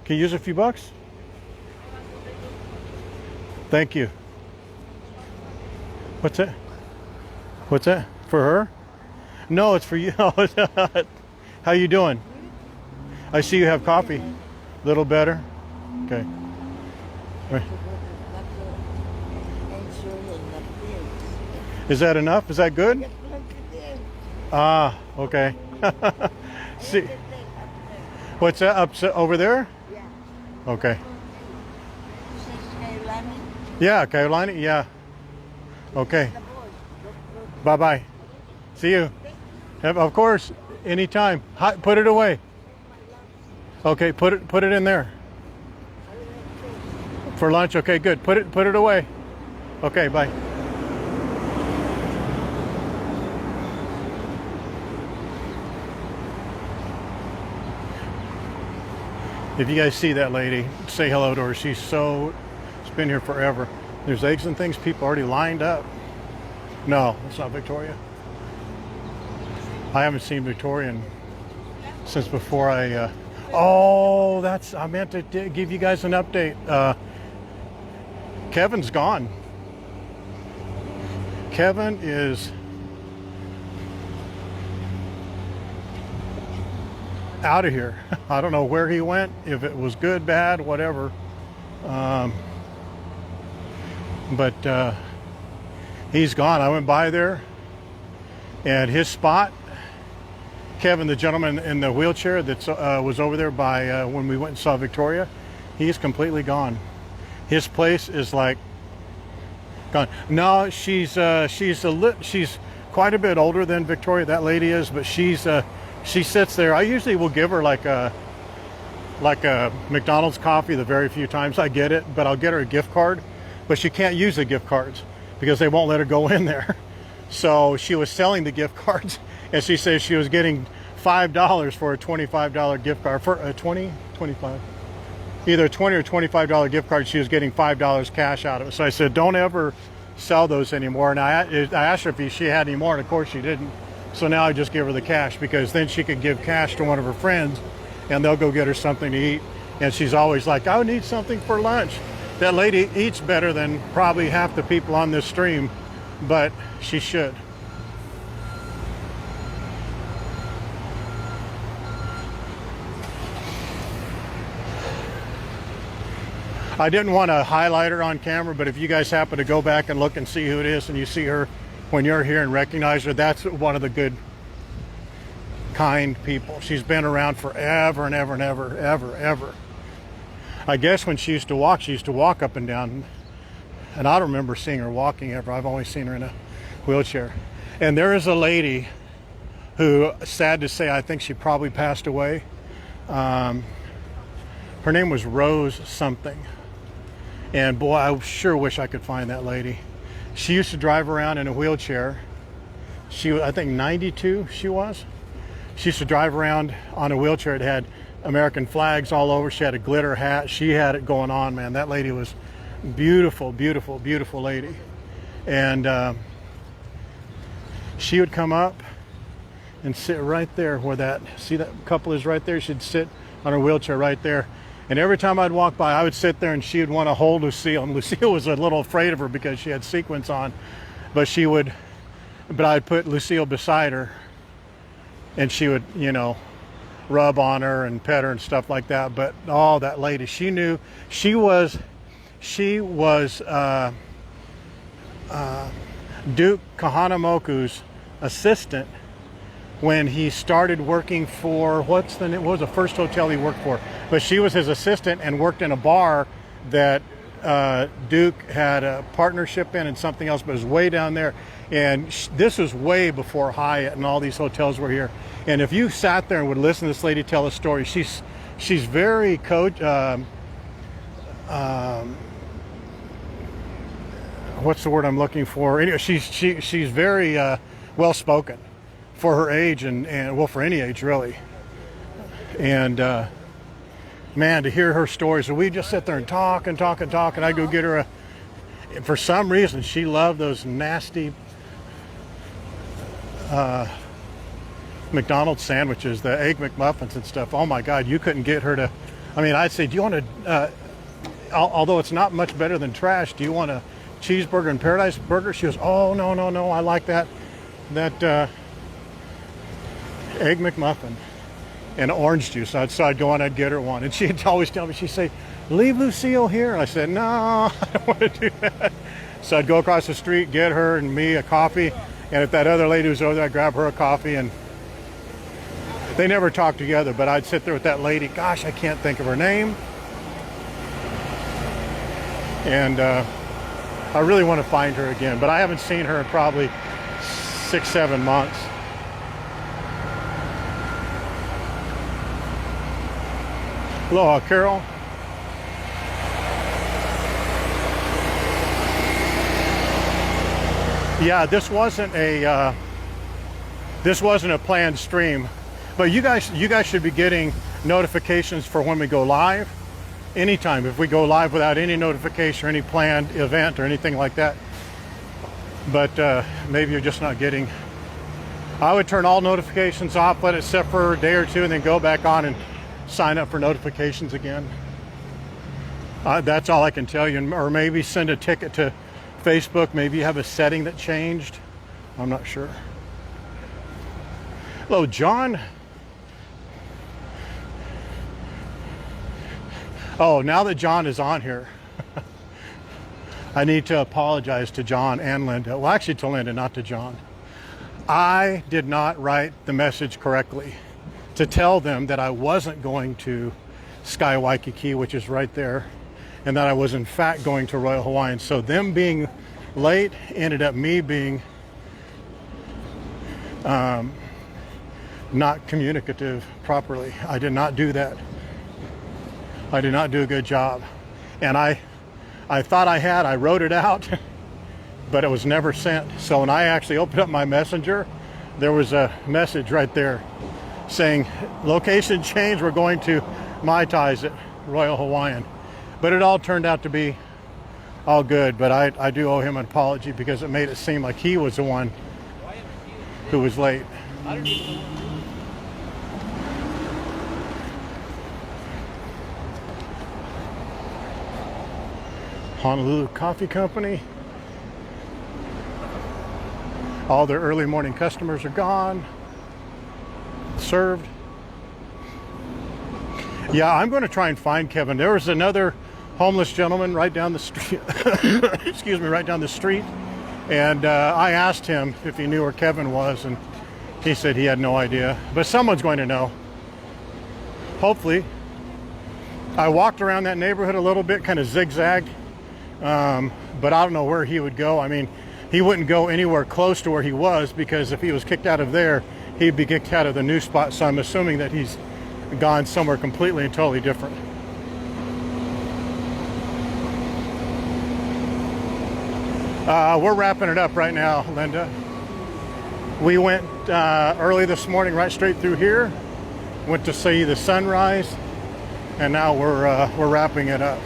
Can you use a few bucks? Thank you. What's that? What's that? For her? No, it's for you. How you doing? I see you have coffee. Little better? Okay. Right. Is that enough? Is that good? Ah, okay. See, what's that up over there? Yeah. Okay. Carolina? Yeah, Carolina. Yeah. Okay. Bye bye. See you. Of course. Anytime. Put it away. Okay. Put it in there. For lunch. Okay. Good. Put it away. Okay. Bye. If you guys see that lady, say hello to her. She's been here forever. There's eggs and things. People already lined up. No, it's not Victoria. I haven't seen Victoria since before I. I meant to give you guys an update. Kevin's gone. Kevin is out of here. I don't know where he went, if it was good, bad, whatever. But he's gone. I went by there and his spot, Kevin, the gentleman in the wheelchair that was over there by when we went and saw Victoria, he's completely gone. His place is like gone. No, she's quite a bit older than Victoria, that lady is, but she sits there. I usually will give her like a McDonald's coffee the very few times I get it, but I'll get her a gift card. But she can't use the gift cards because they won't let her go in there. So she was selling the gift cards, and she says she was getting $5 for a $25 gift card for a 25, either a $20 or $25 gift card. She was getting $5 cash out of it. So I said, don't ever sell those anymore. And I asked her if she had any more, and of course she didn't. So now I just give her the cash, because then she could give cash to one of her friends and they'll go get her something to eat. And she's always like, I need something for lunch. That lady eats better than probably half the people on this stream, but she should. I didn't want to highlight her on camera, but if you guys happen to go back and look and see who it is, and you see her when you're here and recognize her, that's one of the good, kind people. She's been around forever and ever and ever. I guess when she used to walk up and down, and I don't remember seeing her walking ever. I've only seen her in a wheelchair. And there is a lady who, sad to say, I think she probably passed away. Her name was Rose something. And boy, I sure wish I could find that lady. She used to drive around in a wheelchair, I think 92 she was. She used to drive around on a wheelchair. It had American flags all over. She had a glitter hat. She had it going on, man. That lady was beautiful, beautiful, beautiful lady. And she would come up and sit right there where see that couple is right there? She'd sit on her wheelchair right there. And every time I'd walk by, I would sit there and she would want to hold Lucille. And Lucille was a little afraid of her because she had sequins on. But I'd put Lucille beside her and she would, rub on her and pet her and stuff like that. But that lady, she knew she was Duke Kahanamoku's assistant when he started working for, what was the first hotel he worked for? But she was his assistant and worked in a bar that Duke had a partnership in and something else, but it was way down there. And this was way before Hyatt and all these hotels were here. And if you sat there and would listen to this lady tell a story, she's very what's the word I'm looking for? Anyway, she's very well spoken for her age and well, for any age really. And man, to hear her stories, so we just sit there and talk and talk and talk, and I go get her for some reason she loved those nasty McDonald's sandwiches, the egg McMuffins and stuff. Oh my God, you couldn't get her to. I mean, I'd say, do you want to? Although it's not much better than trash, do you want a cheeseburger and Paradise Burger? She goes, oh no, I like that egg McMuffin and orange juice. So I'd go on, I'd get her one, and she'd always tell me, she'd say, leave Lucille here. And I said, no, I don't want to do that. So I'd go across the street, get her and me a coffee, and if that other lady was over there, I'd grab her a coffee. And they never talked together, but I'd sit there with that lady. Gosh, I can't think of her name. And I really want to find her again, but I haven't seen her in probably 6-7 months. Aloha, Carol. Yeah, this wasn't a planned stream, but you guys should be getting notifications for when we go live. Anytime, if we go live without any notification or any planned event or anything like that. But maybe you're just not getting. I would turn all notifications off, let it sit for a day or two, and then go back on and sign up for notifications again. That's all I can tell you. Or maybe send a ticket to Facebook. Maybe you have a setting that changed. I'm not sure. Hello, John. Oh, now that John is on here, I need to apologize to John and Linda. Well, actually to Linda, not to John. I did not write the message correctly to tell them that I wasn't going to Sky Waikiki, which is right there, and that I was in fact going to Royal Hawaiian. So them being late ended up me being not communicative properly. I did not do that. I did not do a good job. And I thought I wrote it out, but it was never sent. So when I actually opened up my messenger, there was a message right there saying, location change, we're going to Mai Tais at Royal Hawaiian. But it all turned out to be all good. But I do owe him an apology because it made it seem like he was the one who was late. Honolulu Coffee Company. All their early morning customers are gone. Served. Yeah, I'm going to try and find Kevin. There was another homeless gentleman right down the street. Excuse me, right down the street. And I asked him if he knew where Kevin was, and he said he had no idea. But someone's going to know. Hopefully. I walked around that neighborhood a little bit, kind of zigzagged. But I don't know where he would go. I mean, he wouldn't go anywhere close to where he was, because if he was kicked out of there, he'd be kicked out of the new spot. So I'm assuming that he's gone somewhere completely and totally different. We're wrapping it up right now, Linda. We went early this morning right straight through here, went to see the sunrise, and now we're wrapping it up.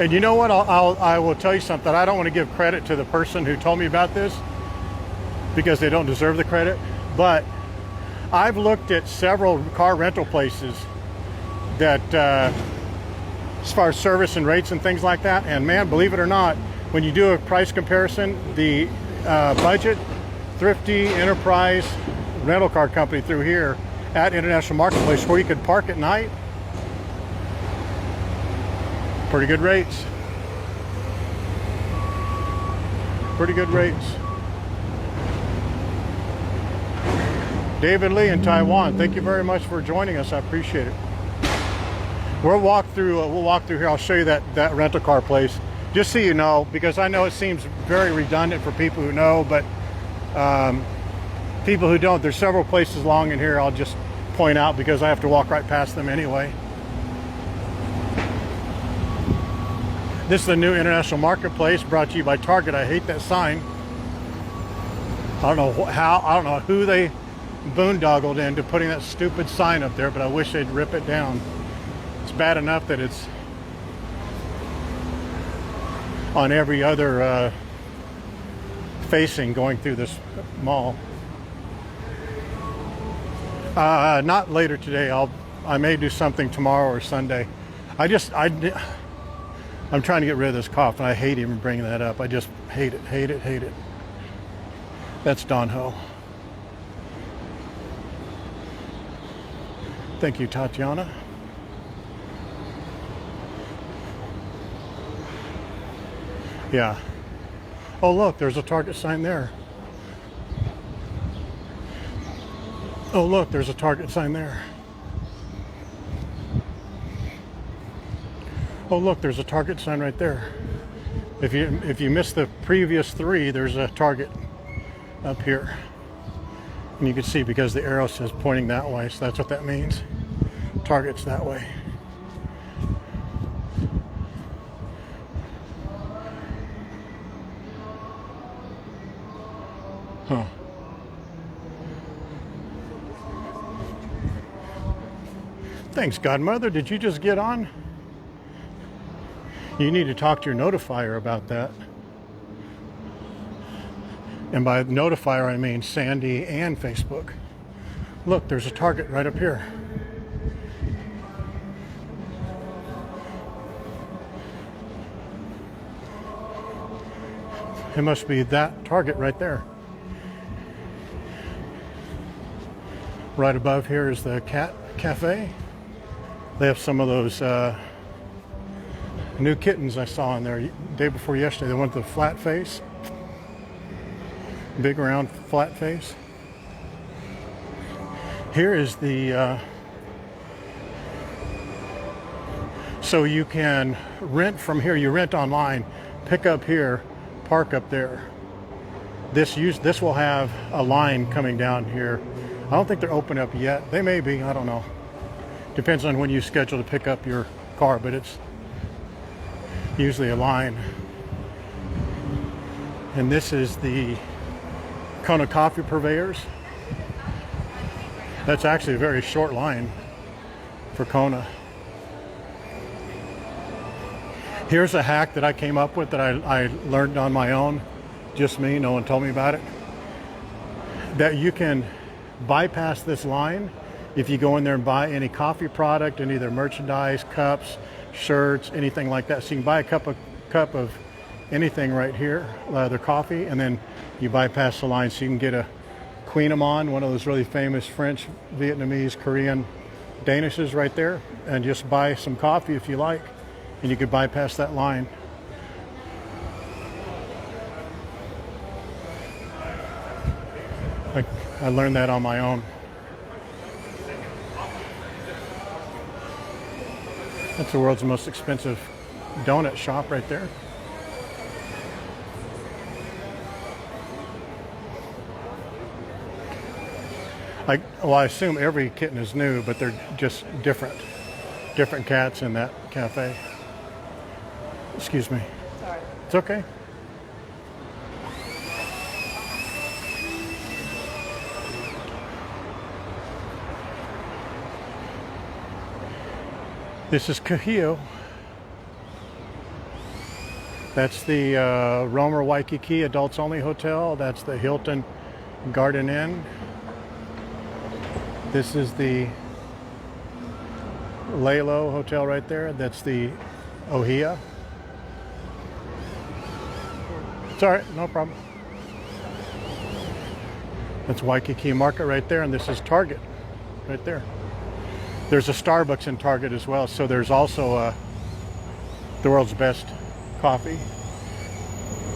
And you know what? I will tell you something. I don't want to give credit to the person who told me about this because they don't deserve the credit. But I've looked at several car rental places that, as far as service and rates and things like that, and man, believe it or not, when you do a price comparison, the budget, thrifty, enterprise rental car company through here at International Marketplace, where you could park at night, pretty good rates. Pretty good rates. David Lee in Taiwan, thank you very much for joining us. I appreciate it. We'll walk through here. I'll show you that rental car place, just so you know, because I know it seems very redundant for people who know, but people who don't, there's several places along in here I'll just point out because I have to walk right past them anyway. This is the new International Marketplace, brought to you by Target. I hate that sign. I don't know who they boondoggled into putting that stupid sign up there, but I wish they'd rip it down. It's bad enough that it's on every other facing going through this mall. Not later today. I may do something tomorrow or Sunday. I'm trying to get rid of this cough, and I hate even bringing that up. I just hate it. That's Don Ho. Thank you, Tatiana. Yeah. Oh, look, there's a Target sign there. Oh, look, there's a Target sign there. Oh, look, there's a Target sign right there. If you missed the previous three, there's a Target up here. And you can see because the arrow says pointing that way, so that's what that means. Target's that way. Huh. Thanks, Godmother. Did you just get on? You need to talk to your notifier about that. And by notifier, I mean Sandy and Facebook. Look, there's a Target right up here. It must be that Target right there. Right above here is the Cat Cafe. They have some of those new kittens I saw in there day before yesterday. They went to the flat face. Big round flat face. Here is the so you can rent from here. You rent online, pick up here, park up there. This will have a line coming down here. I don't think they're open up yet. They may be, I don't know. Depends on when you schedule to pick up your car, but it's usually a line. And this is the Kona Coffee Purveyors. That's actually a very short line for Kona. Here's a hack that I came up with that I learned on my own. Just me, no one told me about it. That you can bypass this line if you go in there and buy any coffee product, any of their merchandise, cups, shirts, anything like that. So you can buy a cup of anything right here, their coffee, and then you bypass the line so you can get a Queen Amman, one of those really famous French, Vietnamese, Korean Danishes right there, and just buy some coffee if you like, and you could bypass that line. I learned that on my own. That's the world's most expensive donut shop right there. Well, I assume every kitten is new, but they're just different cats in that cafe. Excuse me. Sorry. It's okay. This is Kahio. That's the Romer Waikiki Adults Only Hotel. That's the Hilton Garden Inn. This is the Lalo Hotel right there. That's the Ohia. It's all right, no problem. That's Waikiki Market right there, and this is Target right there. There's a Starbucks in Target as well, so there's also the world's best coffee.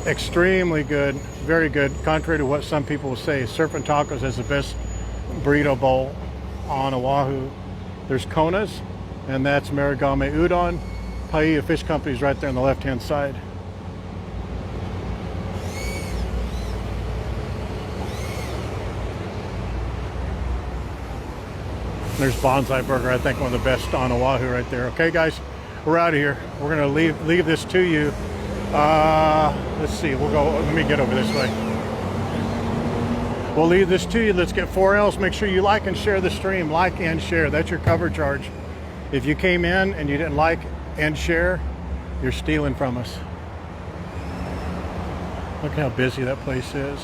Extremely good, very good. Contrary to what some people will say, Surf and Tacos has the best burrito bowl on Oahu. There's Kona's, and that's Marigame Udon. Paia Fish Company is right there on the left-hand side. There's Bonsai Burger, I think one of the best on Oahu right there. Okay, guys, we're out of here. We're gonna leave this to you. Let's see, we'll go, let me get over this way. We'll leave this to you. Let's get 4Ls. Make sure you like and share the stream. Like and share, that's your cover charge. If you came in and you didn't like and share, you're stealing from us. Look how busy that place is.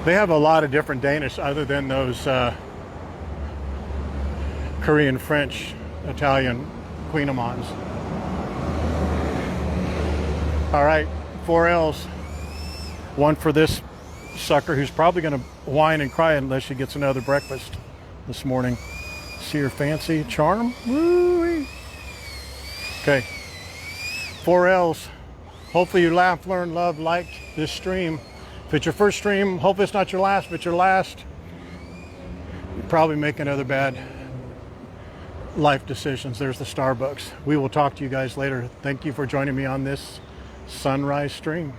They have a lot of different Danish other than those Korean, French, Italian Queenamons. All right, 4Ls. One for this sucker who's probably gonna whine and cry unless she gets another breakfast this morning. See her fancy charm? Woo-wee. Okay, 4Ls. Hopefully you laugh, learn, love, like this stream. If it's your first stream, hopefully it's not your last. If it's your last, you're probably making other bad life decisions. There's the Starbucks. We will talk to you guys later. Thank you for joining me on this sunrise stream.